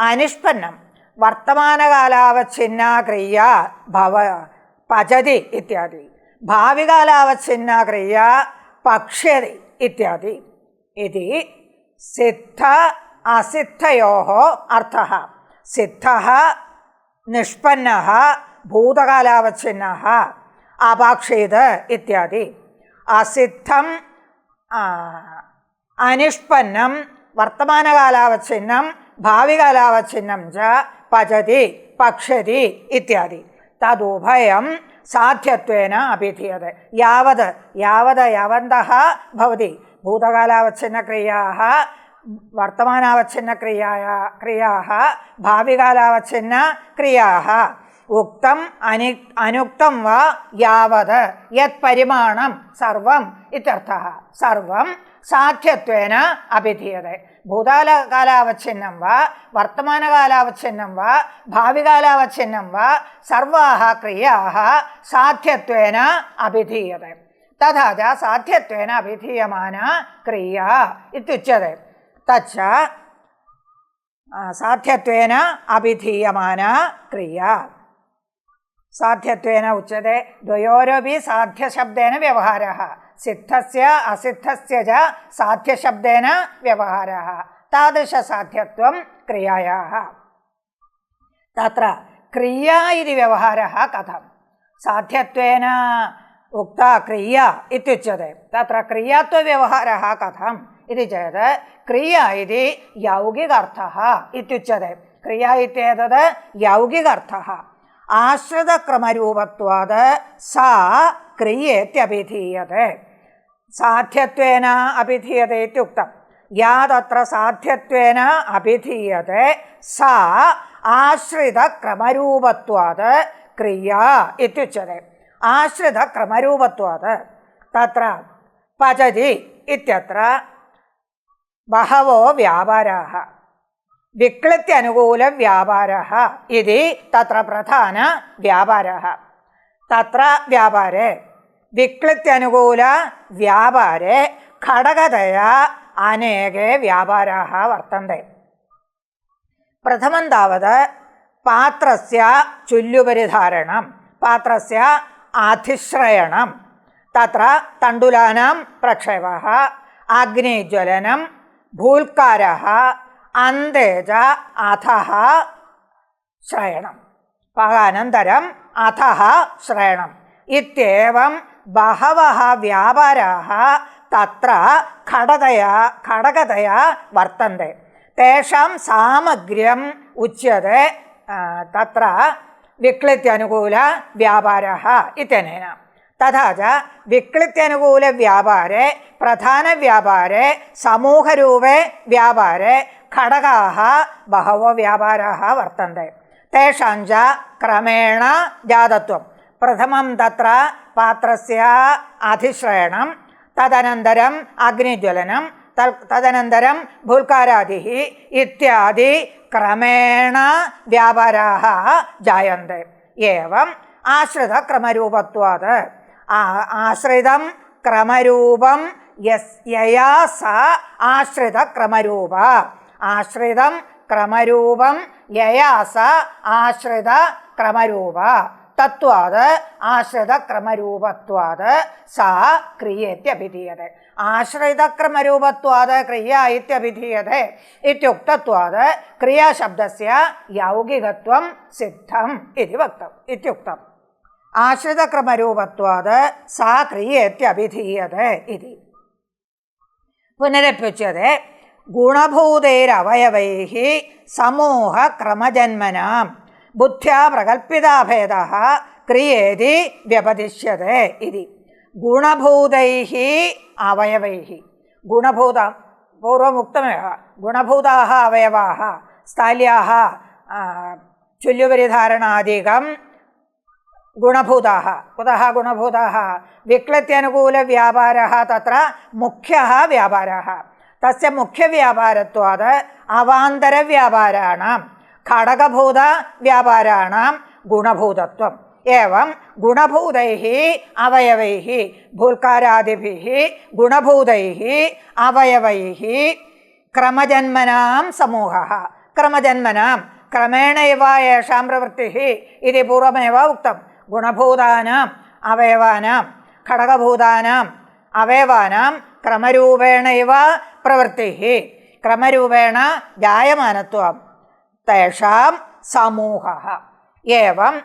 अनिष्पन्नं वर्तमानकालावच्छिन्ना क्रिया पचति इत्यादि। भाविकालावच्छिन्ना क्रिया पक्ष्यति इत्यादि। इति सिद्ध असिद्धयोः अर्थः। सिद्धः निष्पन्नः भूतकालावच्छिन्नः अपाक्षेत इत्यादि। असिद्धम् अनिष्पन्नं वर्तमानकालावच्छिन्नं भाविकालावच्छिन्नं च पचति पक्ष्यति इत्यादि। तदुभयं साध्यत्वेन अभिधीयते। यावन्तः भवति भूतकालावच्छिन्नक्रियाः, वर्तमानावच्छिन्नक्रियाः, भाविकालावच्छिन्नक्रियाः उक्तम् अनुक्तं वा यावत् यत्परिमाणं सर्वम् इत्यर्थः। सर्वं साध्यत्वेन अभिधीयते। भूतकालावच्छिन्नं वा वर्तमानकालावच्छिन्नं वा भाविकालावच्छिन्नं वा सर्वाः क्रियाः साध्यत्वेन अभिधीयते। तथा च साध्यत्वेन अभिधीयमाना क्रिया इत्युच्यते। तच्च साध्यत्वेन अभिधीयमाना क्रिया साध्यत्वेन उच्यते। द्वयोरपि साध्यशब्देन व्यवहारः। सिद्धस्य असिद्धस्य च साध्यशब्देन व्यवहारः। तादृशसाध्यत्वं क्रियायाः। तत्र क्रिया इति व्यवहारः कथं? साध्यत्वेन उक्ता क्रिया इत्युच्यते। तत्र क्रियात्वव्यवहारः कथम् इति चेत् क्रिया इति यौगिकार्थः इत्युच्यते। क्रिया इत्येतत् यौगिकार्थः। आश्रितक्रमरूपत्वात् सा क्रियेत्यभिधीयते। साध्यत्वेन अभिधीयते इत्युक्तं। या तत्र साध्यत्वेन अभिधीयते सा आश्रितक्रमरूपत्वात् क्रिया इत्युच्यते। आश्रितक्रमरूपत्वात् तत्र पचति इत्यत्र बहवो व्यापाराः। विक्लित्यनुकूलव्यापारः इति तत्र प्रधानव्यापारः। तत्र व्यापारे विक्लित्यनुकूलव्यापारे खडगतया अनेके व्यापाराः वर्तन्ते। प्रथमं तावत् पात्रस्य चुल्युपरिधारणं, पात्रस्य अधिश्रयणं, तत्र तण्डुलानां प्रक्षेपः, अग्निज्वलनं, भूल्कारः, अन्ते च अधः श्रयणं, अनन्तरम् अधः श्रयणम् इत्येवं बहवः व्यापाराः तत्र खडगतया वर्तन्ते। तेषां सामग्र्यम् उच्यते तत्र विक्लित्यनुकूलव्यापारः इत्यनेन। तथा च विक्लित्यनुकूलव्यापारे प्रधानव्यापारे समूहरूपे व्यापारे खडगाः बहवो व्यापाराः वर्तन्ते। तेषां च क्रमेण जातत्वं। प्रथमं तत्र पात्रस्य अधिश्रयणं, तदनन्तरम् अग्निज्वलनं, तदनन्तरं भूल्कारादिः इत्यादि क्रमेण व्यापाराः जायन्ते। एवम् आश्रितक्रमरूपत्वात् आश्रितं क्रमरूपं यया सा आश्रितक्रमरूपा, आश्रितं क्रमरूपं यया सा आश्रितक्रमरूपा तत्त्वात् आश्रितक्रमरूपत्वात् सा क्रियेत्यभिधीयते। आश्रितक्रमरूपत्वात् क्रिया इत्यभिधीयते इत्युक्तत्वात् क्रियाशब्दस्य यौगिकत्वं सिद्धम् इति इत्युक्तम्। आश्रितक्रमरूपत्वात् सा क्रियेत्यभिधीयते इति। पुनरप्युच्यते गुणभूतैरवयवैः समूहक्रमजन्मनां बुद्ध्या प्रकल्पिताभेदः क्रियेति व्यपदिश्यते इति। गुणभूतैः अवयवैः, गुणभूत पूर्वमुक्तमेव, गुणभूताः अवयवाः स्थाल्याः चुल्युपरिधारणादिकं गुणभूताः। कुतः गुणभूताः? विक्लित्यनुकूलव्यापारः तत्र मुख्यः व्यापारः। तस्य मुख्यव्यापारत्वात् अवान्तरव्यापाराणां खडगभूतव्यापाराणां गुणभूतत्वम्। एवं गुणभूतैः अवयवैः भूल्कारादिभिः गुणभूतैः अवयवैः क्रमजन्मनां समूहः। क्रमजन्मनां क्रमेणैव येषां प्रवृत्तिः इति पूर्वमेव उक्तं। गुणभूतानाम् अवयवानां खडगभूतानाम् अवयवानां क्रमरूपेणैव प्रवृत्तिः, क्रमरूपेण जायमानत्वं तेषां समूहः। एवं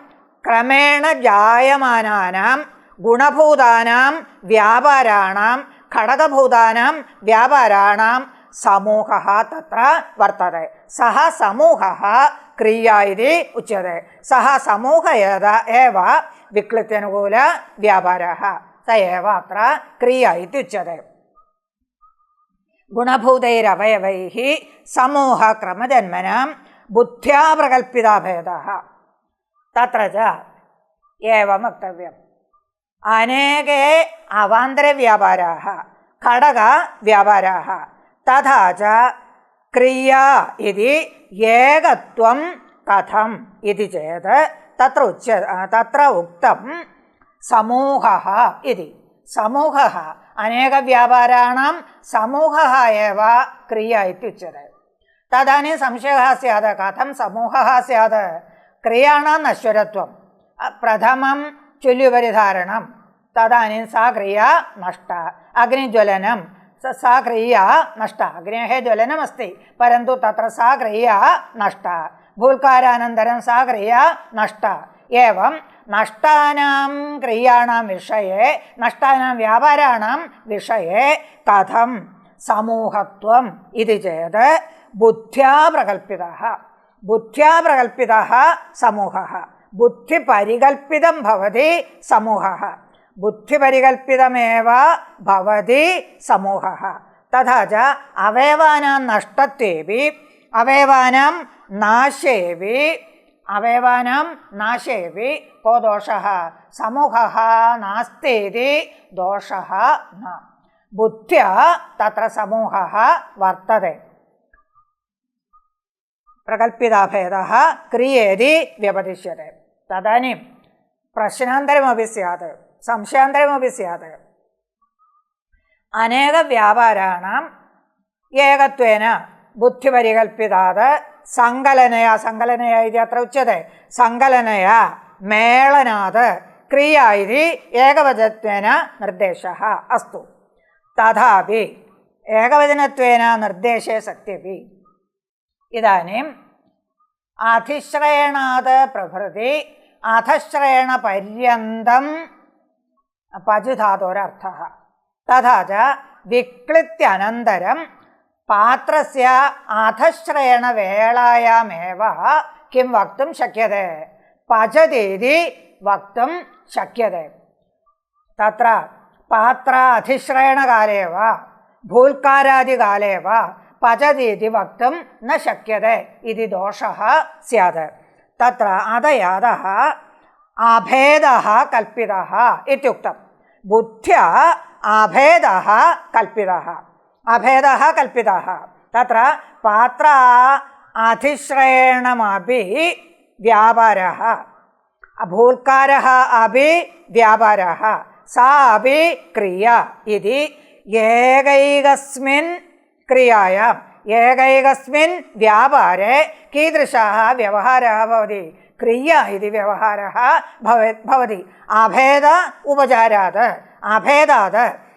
क्रमेण जायमानानां गुणभूतानां व्यापाराणां खडगभूतानां व्यापाराणां समूहः तत्र वर्तते। सः समूहः क्रिया इति उच्यते। सः समूहः एव विक्लित्यनुकूलव्यापारः, स एव अत्र क्रिया इति उच्यते। गुणभूतैरवयवैः समूहक्रमजन्मनां बुद्ध्या प्रकल्पिताभेदः। तत्र च एवं वक्तव्यम्। अनेके अवान्तरव्यापाराः खडगव्यापाराः तथा च क्रिया इति एकत्वं कथम् इति चेत् तत्र उक्तं समूहः इति। समूहः अनेकव्यापाराणां समूहः एव क्रिया इत्युच्यते। तदानीं संशयः स्यात्, कथं समूहः स्यात्? क्रियाणां नश्वरत्वं। प्रथमं चुल्युपरिधारणं, तदानीं सा क्रिया नष्टा। अग्निज्वलनं, सा क्रिया नष्टा। अग्नेः ज्वलनमस्ति परन्तु तत्र सा क्रिया नष्टा। भूल्कारानन्तरं सा क्रिया नष्टा। एवं नष्टानां क्रियाणां विषये, नष्टानां व्यापाराणां विषये कथं समूहत्वम् इति चेत् बुद्ध्या प्रकल्पितः। बुद्ध्या प्रकल्पितः समूहः। बुद्धिपरिकल्पितं भवति समूहः। बुद्धिपरिकल्पितमेव भवति समूहः। तथा च अवयवानां नष्टत्वेपि अवयवानां नाशेपि को दोषः? समूहः नास्ति इति दोषः न। बुद्ध्या तत्र समूहः वर्तते। प्रकल्पिताभेदः क्रियेति व्यपदिश्यते। तदानीं प्रश्नान्तरमपि स्यात्, संशयान्तरमपि स्यात्। अनेकव्यापाराणाम् एकत्वेन बुद्धिपरिकल्पितात् सङ्कलनया, सङ्कलनया इति अत्र उच्यते, सङ्कलनया मेलनात् क्रिया इति एकवचनत्वेन निर्देशः अस्तु। तथापि एकवचनत्वेन निर्देशे सत्यपि इदानीम् अधिश्रयणात् प्रभृति अधश्रयणपर्यन्तं पजु धातोरर्थः। तथा च विक्लित्यनन्तरं पात्रस्य अधश्रयणवेलायामेव किं वक्तुं शक्यते? पचति इति वक्तुं शक्यते। तत्र पात्र अधिश्रयणकाले वा भूल्कारादिकाले वा पचति इति वक्तुं न शक्यते इति दोषः स्यात्। तत्र अधयादः अभेदः कल्पितः इत्युक्तं। बुद्ध्या अभेदः कल्पितः, अभेदः कल्पितः। तत्र पात्र अधिश्रयणमपि व्यापारः, भूल्कारः अपि व्यापारः, सा अपि क्रिया इति एकैकस्मिन् क्रियायाम् एकैकस्मिन् व्यापारे कीदृशः व्यवहारः भवति? क्रिया इति व्यवहारः भवति। अभेद उपचारात्, अभेदात्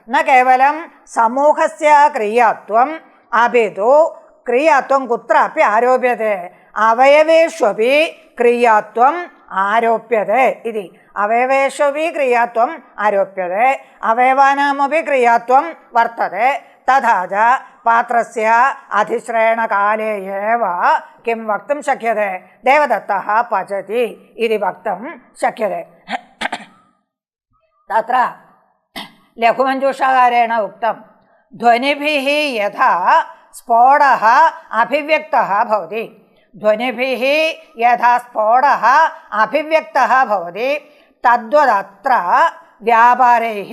न केवलं समूहस्य क्रियात्वम् अपि तु क्रियात्वं कुत्रापि आरोप्यते, अवयवेष्वपि क्रियात्वम् आरोप्यते इति। अवयवेष्वपि क्रियात्वम् आरोप्यते, अवयवानामपि क्रियात्वं वर्तते। तथा च पात्रस्य अधिश्रयणकाले एव किं वक्तुं शक्यते? देवदत्तः पचति इति वक्तुं शक्यते। तत्र लघुमञ्जूषाकारेण उक्तं, ध्वनिभिः यथा स्फोटः अभिव्यक्तः भवति, ध्वनिभिः यथा स्फोटः अभिव्यक्तः भवति, तद्वदत्र व्यापारैः,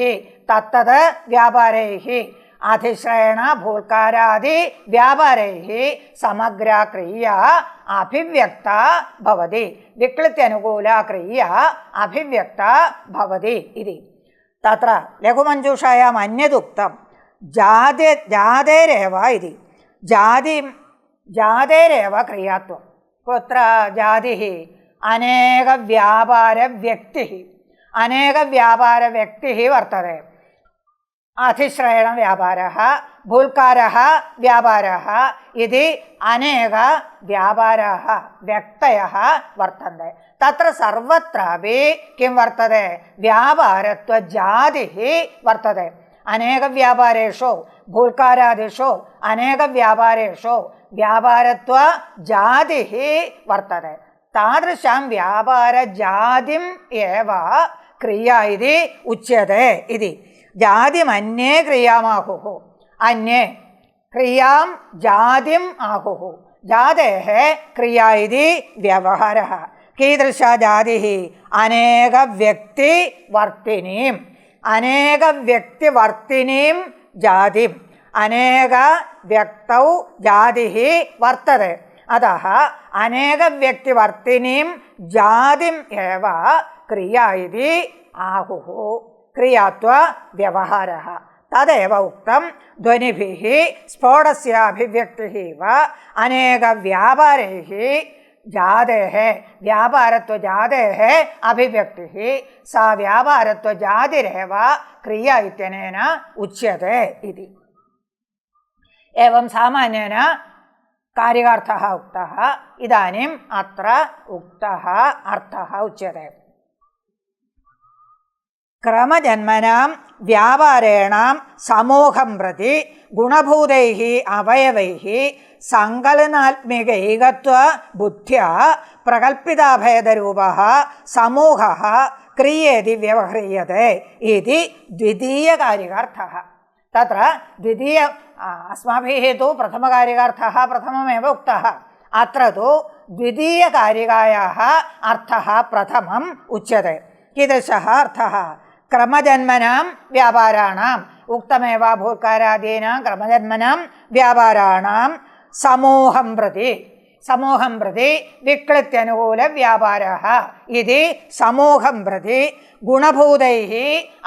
तत्तद् व्यापारैः अधिश्रयण भूल्कारादि व्यापारैः समग्रा क्रिया अभिव्यक्ता भवति, विक्लित्यनुकूला क्रिया अभिव्यक्ता भवति इति। तत्र लघुमञ्जूषायाम् अन्यदुक्तं, जातेरेव इति। जातेरेव क्रियात्वं। कुत्र जातिः? अनेकव्यापारव्यक्तिः, अनेकव्यापारव्यक्तिः वर्तते। अधिश्रयणव्यापारः, भूल्कारः व्यापारः इति अनेक व्यापाराः व्यक्तयः वर्तन्ते। तत्र सर्वत्रापि किं वर्तते? व्यापारत्वजातिः वर्तते। अनेकव्यापारेषु भूल्कारादिषु अनेकव्यापारेषु व्यापारत्वजातिः वर्तते। तादृशां व्यापारजातिम् एव क्रिया इति उच्यते इति। जातिमन्ये क्रियामाहुः, अन्ये क्रियां जातिम् आहुः। जातेः क्रिया इति व्यवहारः। कीदृशा जातिः? अनेकव्यक्तिवर्तिनीम्, अनेकव्यक्तिवर्तिनीं जातिम्, अनेकव्यक्तौ जातिः वर्तते। अतः अनेकव्यक्तिवर्तिनीं जातिम् एव क्रिया इति आहुः, क्रियात्व व्यवहारः। तदेव उक्तं, ध्वनिभिः स्फोटस्य अभिव्यक्तिः वा अनेकव्यापारैः जातेः, व्यापारत्वजातेः अभिव्यक्तिः सा व्यापारत्वजातिरेव क्रिया इत्यनेन उच्यते इति। एवं सामान्येन कारिकार्थः उक्तः। इदानीम् अत्र उक्तः अर्थः उच्यते। क्रमजन्मनां व्यापारेणां समूहं प्रति गुणभूतैः अवयवैः सङ्कलनात्मिकैकत्वबुद्ध्या प्रकल्पिताभेदरूपः समूहः क्रियेति व्यवह्रियते इति द्वितीयकारिकार्थः। तत्र द्वितीय अस्माभिः तु प्रथमकारिकार्थः प्रथममेव उक्तः। अत्र तु द्वितीयकारिकायाः अर्थः प्रथमम् उच्यते। कीदृशः अर्थः? क्रमजन्मनां व्यापाराणाम्, उक्तमेव भूल्कारादीनां क्रमजन्मनां व्यापाराणां समूहं प्रति, സമൂഹം പ്രതി വിക്ലിത്യനുകൂല വ്യാപാരः ഇതി സമൂഹം പ്രതി ഗുണഭൂതൈः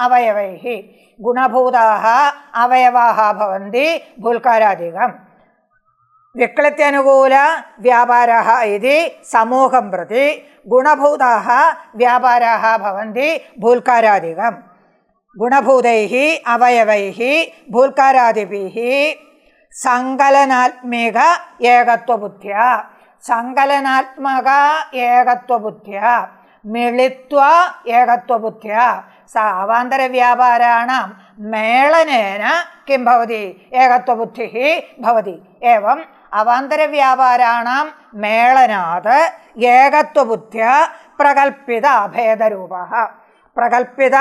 അവയവൈः ഗുണഭൂതാः അവയവാः ഭവन्ति ഭൂൽക്കാരാദികം വിക്ലിത്യനുകൂല വ്യാപാരः ഇതി സമൂഹം പ്രതി ഗുണഭൂതാः വ്യാപാരാः ഭവन्ति ഭൂൽക്കാരാദികം ഗുണഭൂതൈः അവയവൈः ഭൂൽക്കാരാദിഭിः സങ്കലനാത്മിക ഏകത്വബുദ്ധ്യ സങ്കലനാത്മക ഏകത്വബുദ്ധ്യ മിളിത്വ ഏകത്വബുദ്ധ്യ അവാന്തരവ്യാപാരാണാം മേളനേന കിം ഭവതി ഏകത്വബുദ്ധിः ഭവതി ഏവം അവാന്തരവ്യാപാരാണാം മേളനാത് ഏകത്വബുദ്ധ്യ പ്രകൽപ്പിത അഭേദരൂപः പ്രകൽപ്പിത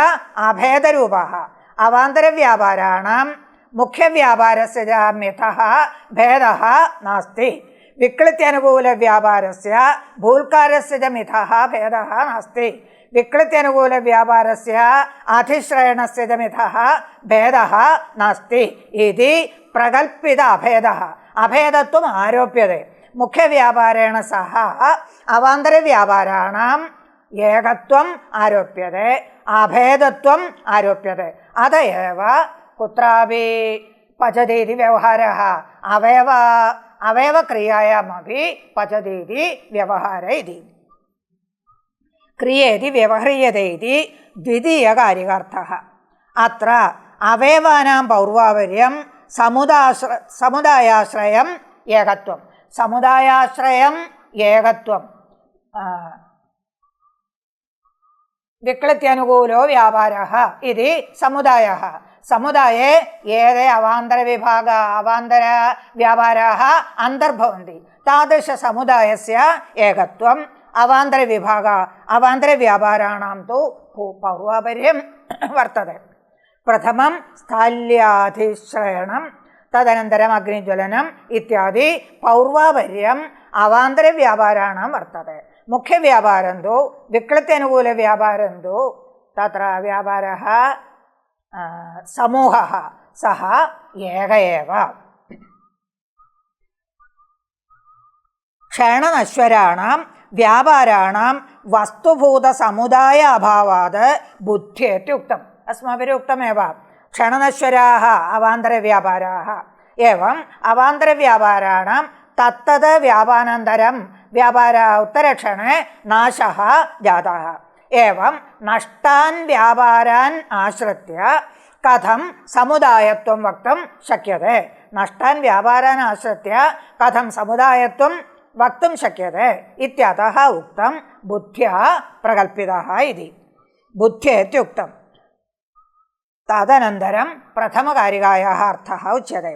അഭേദരൂപः അവാന്തരവ്യാപാരാണാം മുഖ്യവ്യാപാരസ്യ മിഥഃ ഭേദः നാസ്തി വിക്ലിത്യനുകൂലവ്യാപാരസ്യ ഭൂൽക്കാരസ്യ ച മിഥഃ ഭേദः നാസ്തി വിക്ലിത്യനുകൂലവ്യാപാരസ്യ അധിശ്രയണസ്യ ച മിഥഃ ഭേദः നാസ്തി ഇതി പ്രകൽപ്പിത അഭേദः അഭേദത്വം ആരോപ്യത്തെ മുഖ്യവ്യാപാരേണ സഹ അവാന്തരവ്യാപാരാണാം ഏകത്വം ആരോപ്യത്തെ അഭേദത്വം ആരോപ്യത്തെ അതയേവ കുത്രാപി പചതീതി വ്യവഹാരः അവയവക്രിയായാമപി പചതീതി വ്യവഹാര ഇതി ക്രിയേതി വ്യവഹ്രിയതേ ഇതി ദ്വിതീയകാരികാർത്ഥः അത്ര അവയവാനാം പൗർവാപര്യം സമുദായാശ്രയം ഏകത്വം സമുദായാശ്രയം ഏകത്വം വിക്ലിത്യനുകൂലോ വ്യാപാരः ഇതി സമുദായः സമുദായേ ഏതേ അവാന്തരവിഭാഗ അവാന്തരവ്യാപാരാः അന്തർഭവന്തി താദൃശസമുദായസ്യ ഏകത്വം അവാന്തരവിഭാഗ അവാന്തരവ്യാപാരാണാം തു പൗർവാപര്യം വർത്തते പ്രഥമം സ്ഥല്യാധിശ്രയണം തദനന്തരം അഗ്നിജ്വലനം ഇത്യാദി പൗർവാപര്യം അവാന്തരവ്യാപാരാണാം വർത്തते മുഖ്യവ്യാപാരം തു വിക്ലിത്യനുകൂലവ്യാപാരം തു തത്ര വ്യാപാരः സമൂഹः സഹ ഏക ഏവ ക്ഷേണനശ്വരാണാം വ്യാപാരാണാം വസ്തുഭൂതസമുദായ അഭാവാത് ബുദ്ധ്യേത്യുക്തം അസ്മാഭിരുക്തമേവ ക്ഷണനശ്വരാः അവാന്തരവ്യാപാരാः ഏവം അവാന്തരവ്യാപാരാണാം തത്തത് വ്യാപാനന്തരം വ്യാപാര ഉത്തരക്ഷണേ നാശः ജാതः ഏവം നഷ്ടാൻ വ്യാപാരാൻ ആശ്രിത്യ കഥം സമുദായത്വം വക്തും ശക്യത്തെ നഷ്ടാൻ വ്യാപാരാൻ ആശ്രിത്യ കഥം സമുദായത്വം വക്തും ശക്യത്തെ ഇത്യതഃ ഉക്തം ബുദ്ധ്യാ പ്രകൽപ്പിതः ഇതി ബുദ്ധ്യേത്യുക്തം തദനന്തരം പ്രഥമകാരികായാः അർത്ഥः ഉച്യത്തെ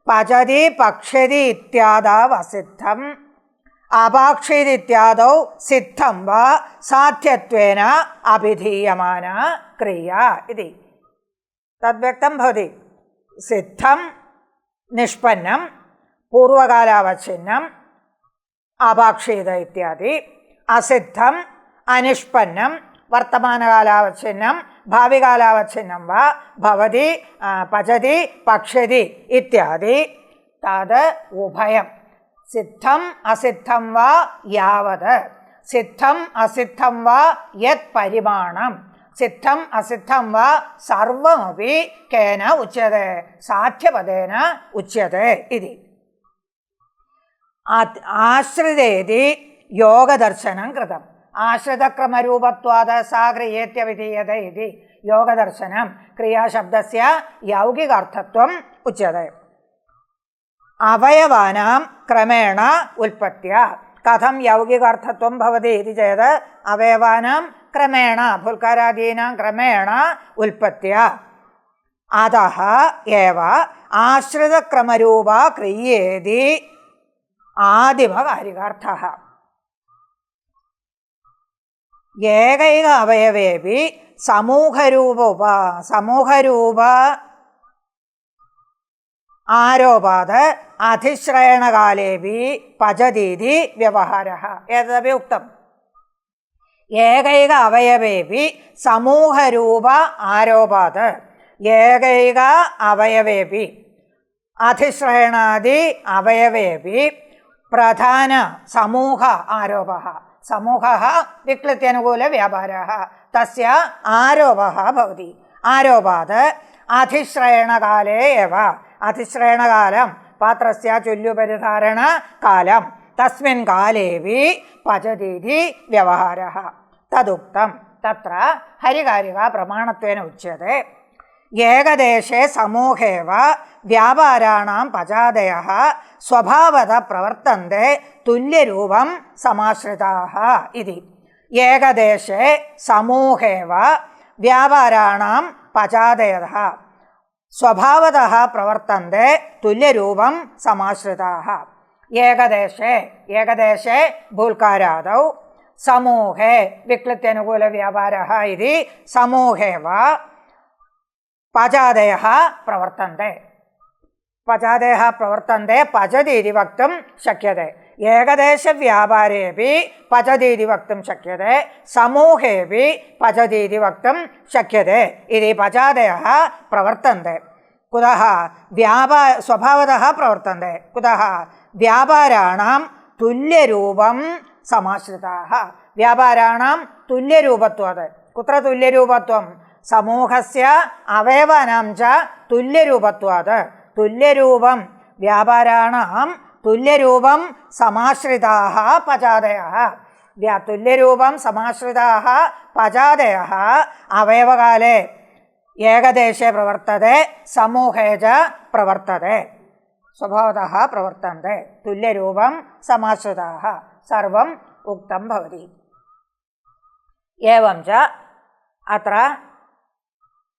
പചതി പക്ഷ്യതി ഇത്യാദാവസിദ്ധം അപാക്ഷിതിത്യാദൗ സിദ്ധം വാ സാധ്യത്വേന അഭിധീയമാന ക്രിയ ഇതി തദ്വ്യക്തം ഭവതി സിദ്ധം നിഷ്പന്നം പൂർവകാലാവച്ഛിന്നം അപാക്ഷിത ഇത്യാദി അസിദ്ധം അനിഷ്പന്നം വർത്തമാനകാലാവച്ഛിന്നം ഭാവികാലാവച്ഛിന്നം വാ ഭവതി പചതി പക്ഷ്യതി ഇത്യാദി തത് ഉഭയം സിദ്ധം അസിദ്ധം വാ യാവത് സിദ്ധം അസിദ്ധം വാ യത് പരിമാണം സിദ്ധം അസിദ്ധം വാ സർവമപി കേന ഉച്യത്തെ സാധ്യപദേന ഉച്യത്തെ ഇതി ആശ്രിതേതി യോഗദർശനം കൃതം ആശ്രിതക്രമരൂപത്വാത് സാ ക്രിയേത്യവിധീയത ഇതി യോഗദർശനം ക്രിയാശബ്ദസ്യ യൗകികാർത്ഥത്വം ഉച്യത്തെ അവയവാനാം ക്രമേണ ഉൽപ്പത്യ കഥം യൗകികാർത്ഥത്വം ഭവതി ഇതി ചേത് അവയവാനാം ക്രമേണ ഫുൽക്കാരാദീനാം ക്രമേണ ഉൽപ്പത്യ അതഃ ഏവ ആശ്രിതക്രമരൂപ ക്രിയേതി ആദിമകാരികാർത്ഥഃ ഏകൈക അവയവേപി സമൂഹരൂപ ആരോപാത് അധിശ്രയണകാലേപി പചതീതി വ്യവഹാരः ഏതദപി ഉക്തം ഏകൈക അവയവേപി സമൂഹരൂപ ആരോപാത് ഏകൈക അവയവേപി അധിശ്രയണാദി അവയവേപി പ്രധാന സമൂഹ ആരോപः സമൂഹः വിക്ലിത്യനുകൂലव्यापारः തസ്യ ആരോപः ഭവതി ആരോപാത് അധിശ്രയണകാലേ एव അധിശ്രയണകാലം പാത്രസ്യ ചുല്ലുപരിധാരണകാലം തസ്മിൻ കാലേവി പചതീതി വ്യവഹാരः തദുക്തം തത്ര ഹരികാരിക പ്രമാണത്വേന ഉച്യത്തെ ഏകദേശേ സമൂഹേവ വ്യാപാരാണാം പചാദയഃ സ്വഭാവത പ്രവർത്തന്തെ തുല്യരൂപം സമാശ്രിതാഃ ഇതി ഏകദേശേ സമൂഹേവ വ്യാപാരാണാം പചാദയഃ സ്വഭാവതഃ പ്രവർത്തന്തെ തുല്യരൂപം സമാശ്രിതാഃ ഏകദേശേ ഏകദേശേ ഭൂൽക്കാരാദൗ സമൂഹേ വിക്ലിത്യനുകൂലव्यापारः ഇതി സമൂഹേവ പചാദയഃ പ്രവർത്തന്തെ പചാദയഃ പ്രവർത്തന്തെ പചതി ഇതി വക്തും ശക്യത്തെ ഏകദേശവ്യാപാരേപി പചതി ഇതി വക്തും ശക്യത്തെ സമൂഹേപി പചതി ഇതി വക്തും ശക്യത്തെ ഇതി പചാദയഃ പ്രവർത്തന്തെ കുതഃ സ്വഭാവതഃ പ്രവർത്തന്തെ കുതഃ വ്യാപാരാണാം തുല്യരൂപം സമാശ്രിതാഃ വ്യാപാരാണാം തുല്യരൂപത്വാത് കുത്ര തുല്യരൂപത്വം സമൂഹസ്യ അവയവാനാം ച തുല്യരൂപത്വാത് തുല്യരൂപം വ്യാപാരാണാം തുല്യരൂപം സമാശ്രിതാഃ പചാദയഃ തുല്യരൂപം സമാശ്രിതാഃ പചാദയഃ അവയവകാലേ ഏകദേശേ പ്രവർത്തത്തെ സമൂഹേ ച പ്രവർത്തത്തെ സ്വഭാവതഃ പ്രവർത്തന്തെ തുല്യരൂപം സമാശ്രിതാഃ സർവം ഉക്തം ഭവതി ഏവം ച അത്ര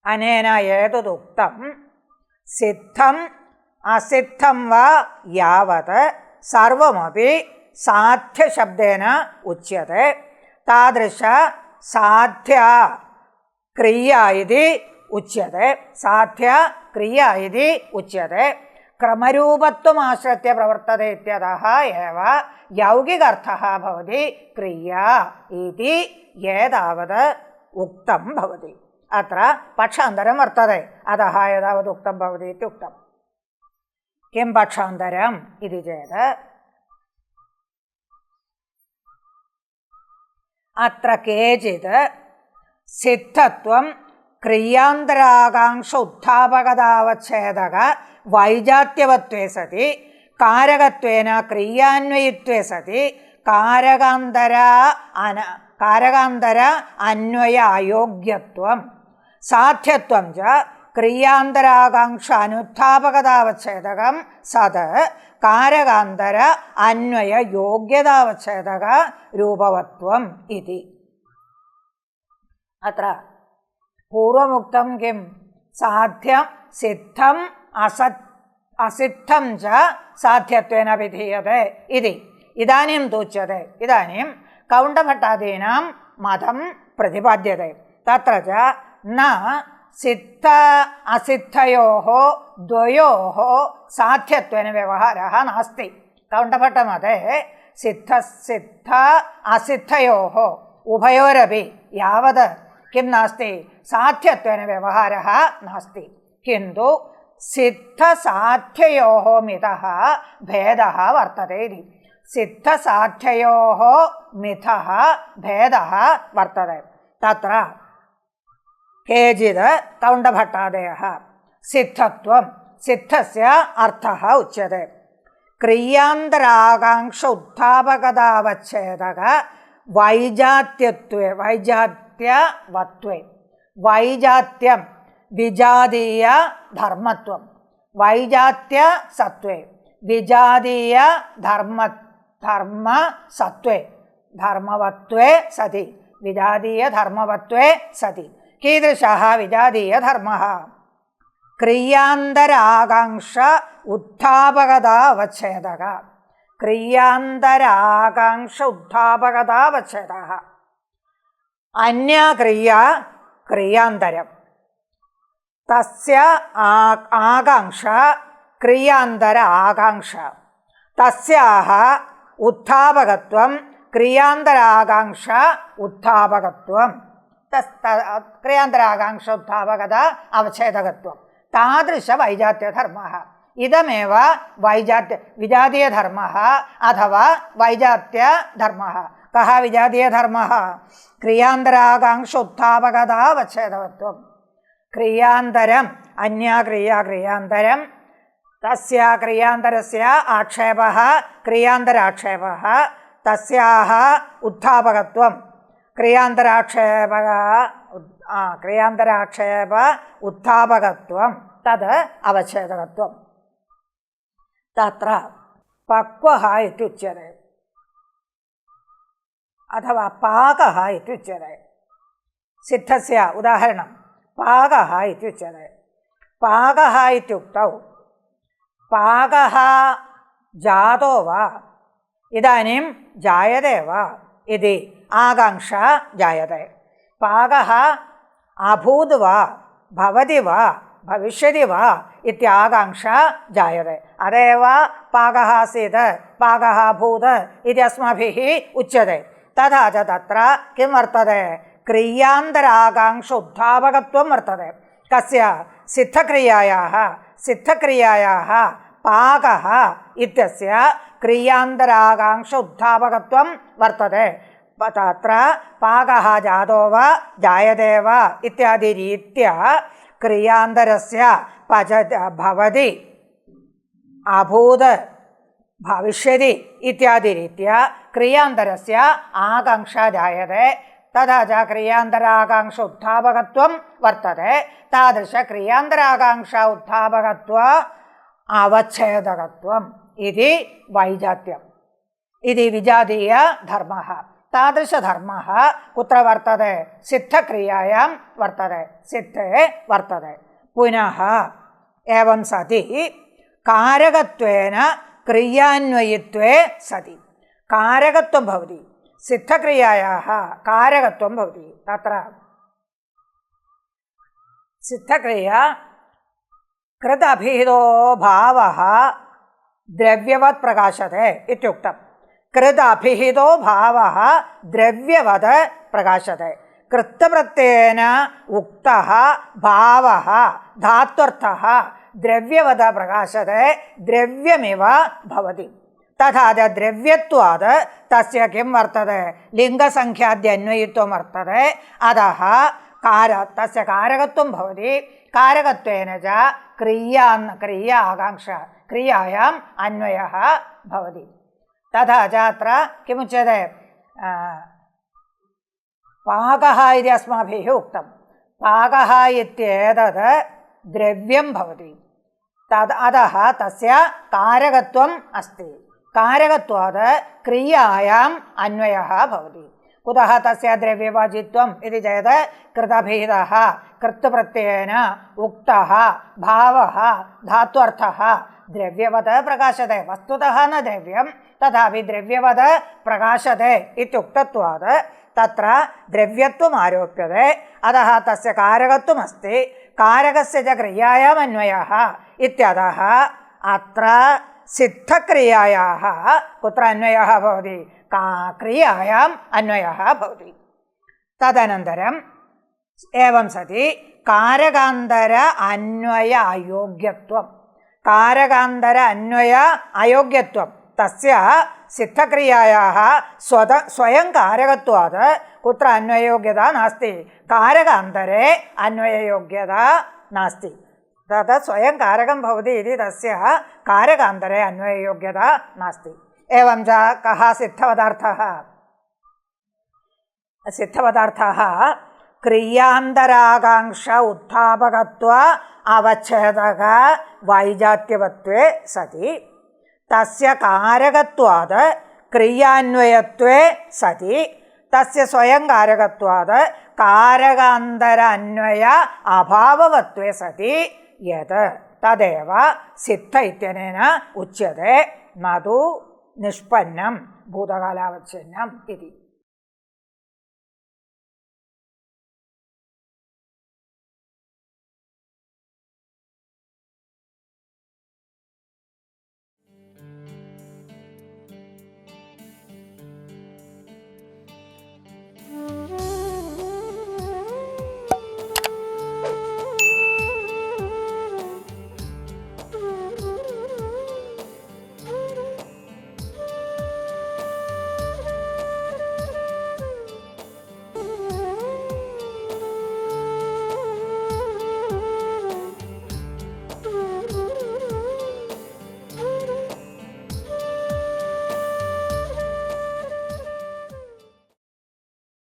അനേന ഏതദുക്തം സിദ്ധം അസിദ്ധം വാ യാവത് സർവമപി സാധ്യശബ്ദേന ഉച്യത്തെ താദൃശ സാധ്യ ക്രിയ ഇതി ഉച്യത്തെ സാധ്യ ക്രിയ ഇതി ഉച്യത്തെ ക്രമരൂപത്വമാശ്രിത്യ പ്രവർത്തते ഇത്യതഃ ഏവ യൗകികർത്ഥഃ ഭവതി ക്രിയ ഇതി ഏതാവത് ഉക്തം ഭവതി അത്ര പക്ഷാന്തരം വർത്തते അतः ഏതാവത് ഉക്തം ഭവതി ഇത്യുക്തം കിം പക്ഷാന്തരം ഇതി ചേത് അത്ര കേചിത് സിദ്ധത്വം ക്രിയാന്തരാകാംക്ഷ ഉത്ഥാപകതാവച്ഛേദക വൈജാത്യവത്വേ സതി കാരകത്വേന ക്രിയാന്വയിത്വേ സതി കാരകാന്തര അന്വയ അയോഗ്യത്വം സാധ്യത്വം ച ക്രിയാന്തരാകാംക്ഷ അനുത്ഥാപകതാവച്ഛേദകം സത് കാരകാന്തര അന്വയ യോഗ്യതാവച്ഛേദക രൂപവത്വം ഇതി അത്ര പൂർവമുക്തം കിം സാധ്യം സിദ്ധം അസിദ്ധം ച സാധ്യത്വേന വിധീയത്തെ ഇതി ഇദാനീം തൂച്യത്തെ ഇദാനീം കൗണ്ഡഭട്ടാദീനാം മതം പ്രതിപാദ്യത്തെ തത്ര ച ന സിദ്ധ അസിദ്ധയോः ദ്വയോः സാധ്യത്വേന വ്യവഹാരः നാസ്തി കൗണ്ഡഭട്ടമതേ സിദ്ധ അസിദ്ധയോः ഉഭയോരപി യാവത് കിം നാസ്തി സാധ്യത്വേന വ്യവഹാരः നാസ്തി കിന്തു സിദ്ധസാധ്യയോः മിതഃ ഭേദः വർത്തते ഇതി സിദ്ധസാധ്യയോः മിതഃ ഭേദः വർത്തते തത്ര കേചിത് കൗണ്ഡഭട്ടാദയः സിദ്ധത്വം സിദ്ധസ്യ അർത്ഥः ഉച്യത്തെ ക്രിയാന്തരാകാംക്ഷ ഉത്ഥാപകതാവച്ഛേദക വൈജാത്യത്വേ വൈജാത്യം വിജാതീയ ധർമ്മത്വം വൈജാത്യ സത്വേ വിജാതീയ ധർമ്മ സത്വേ ധർമ്മവത്വേ സതി വിജാതീയ ധർമ്മവത്വേ സതി കീദൃശഃ വിജാതീയ ധർമ്മഃ ക്രിയാന്തരാകാംക്ഷ ഉത്ഥാപകതാവച്ഛേദക ക്രിയാന്തരാകാംക്ഷ ഉത്ഥാപകതാവച്ഛേദഃ അന്യക്രിയ ക്രിയാന്തരം തസ്യ ആകാംക്ഷ ക്രിയാന്തര ആകാംക്ഷ തസ്യാഹ ഉത്ഥാപകത്വം ക്രിയാന്തരാകാംക്ഷ ഉത്ഥാപകത്വം ക്രിയാന്തരാകാംക്ഷ ഉത്ഥാപകത അവച്ഛേദകത്വം താദൃശ വൈജാത്യധർമ്മഃ ഇതമേവ വിജാതീയധർമ്മ അഥവാ വൈജാത്യധർമ്മ. കഹ വിജാതീയധർമ്മ? ക്രിയാന്തരാകാംക്ഷോത്ഥാപകതാവച്ഛേദവത്വം. ക്രിയാന്തരം അന്യാക്രിയാന്തരം തസ്യ ക്രിയാന്തരസ്യ ആക്ഷേപഃ ക്രിയാന്തരാക്ഷേപഃ തസ്യാഹ ഉത്ഥാപകത്വം. ക്രിയാന്തരാക്ഷേപ ഉത്ഥാപകത്വം തത് അവച്ഛേദകത്വം. തത്ര പക്വഃ ഇത്യുച്യത്തെ അഥവാ പാകഃ ഇത്യുച്യത്തെ. സിദ്ധസ്യ ഉദാഹരണം പാകഃ ഇത്യുച്യത്തെ. പാകഃ ഇത്യുക്തौ പാകഃ ജാതോ വാ ഇദാनीं जायते वा इति आकाङ्क्षा जायते. पाकः अभूत् वा भवति वा भविष्यति वा इत्याकाङ्क्षा जायते. अतएव पाकः आसीत् पाकः अभूत् इति अस्माभिः उच्यते. तथा च तत्र किं वर्तते? क्रियान्तराकाङ्क्ष उत्थापकत्वं वर्तते. कस्य? सिद्धक्रियायाः पाकः इत्यस्य क्रियान्तराकाङ्क्ष उत्थापकत्वं वर्तते. तत्र पाकः जातो वा जायते वा इत्यादि रीत्या क्रियान्तरस्य भवति अभूत् भविष्यति इत्यादि रीत्या क्रियान्तरस्य आकाङ्क्षा जायते. तथा च क्रियान्तराकाङ्क्ष उत्थापकत्वं वर्तते. तादृश क्रियान्तराकाङ्क्ष उत्थापकत्व अवच्छेदकत्वम् इति वैजात्यम्. इति विजातीयधर्मः. तादृशधर्मः कुत्र वर्तते? सिद्धक्रियायां वर्तते, सिद्धे वर्तते. पुनः एवं सति कारकत्वेन क्रियान्वयित्वे सति कारकत्वं भवति. सिद्धक्रियायाः कारकत्वं भवति. तत्र सिद्धक्रिया कृत अभिहितो भावः द्रव्यवत् प्रकाशते इत्युक्तं. कृत अभिहितो भावः द्रव्यवत् प्रकाशते. कृत्प्रत्ययेन उक्तः भावः धात्वर्थः द्रव्यवत् प्रकाशते, द्रव्यमिव भवति. तथा च द्रव्यत्वात् तस्य किं वर्तते? लिङ्गसङ्ख्याद्यन्वयित्वं वर्तते. अतः तस्य कारकत्वं भवति. कारकत्वेन च क्रिया आकाङ्क्षा क्रियायाम् अन्वयः भवति. तथा च अत्र किमुच्यते? पाकः इति अस्माभिः उक्तं. पाकः इत्येतत् द्रव्यं भवति. अतः तस्य कारकत्वम् अस्ति. कारकत्वात् क्रियायाम् अन्वयः भवति. कुतः तस्य द्रव्यवाचित्वम् इति चेत् कृतभिहितः कृत्प्रत्ययेन उक्तः भावः धात्वर्थः द्रव्यवत् प्रकाशते. वस्तुतः न द्रव्यं, तथापि द्रव्यवत् प्रकाशते इत्युक्तत्वात् तत्र द्रव्यत्वम् आरोप्यते. अतः तस्य कारकत्वम् अस्ति. कारकस्य च क्रियायाम् अन्वयः इत्यतः अत्र सिद्धक्रियायाः कुत्र अन्वयः भवति? क्रियायाम् अन्वयः भवति. तदनन्तरम् एवं सति कारकान्तर अन्वय अयोग्यत्वं. कारकान्तर अन्वय अयोग्यत्वं तस्य सिद्धक्रियायाः स्वयं कारकत्वात् कुत्र अन्वययोग्यता नास्ति? कारकान्तरे अन्वययोग्यता नास्ति. तत् स्वयं कारकं भवति इति तस्य कारकान्तरे अन्वययोग्यता नास्ति. एवं च कः सिद्धपदार्थः? सिद्धपदार्थः क्रियान्तराकाङ्क्ष उत्थापकत्व अवच्छेदक वैजात्यवत्वे सति तस्य कारकत्वात् क्रियान्वयत्वे सति तस्य स्वयं कारकत्वात् कारकान्तर अन्वय अभाववत्वे सति यत् तदेव सिद्ध इत्यनेन उच्यते, न तु निष्पन्नं भूतकालावच्छिन्नम् इति.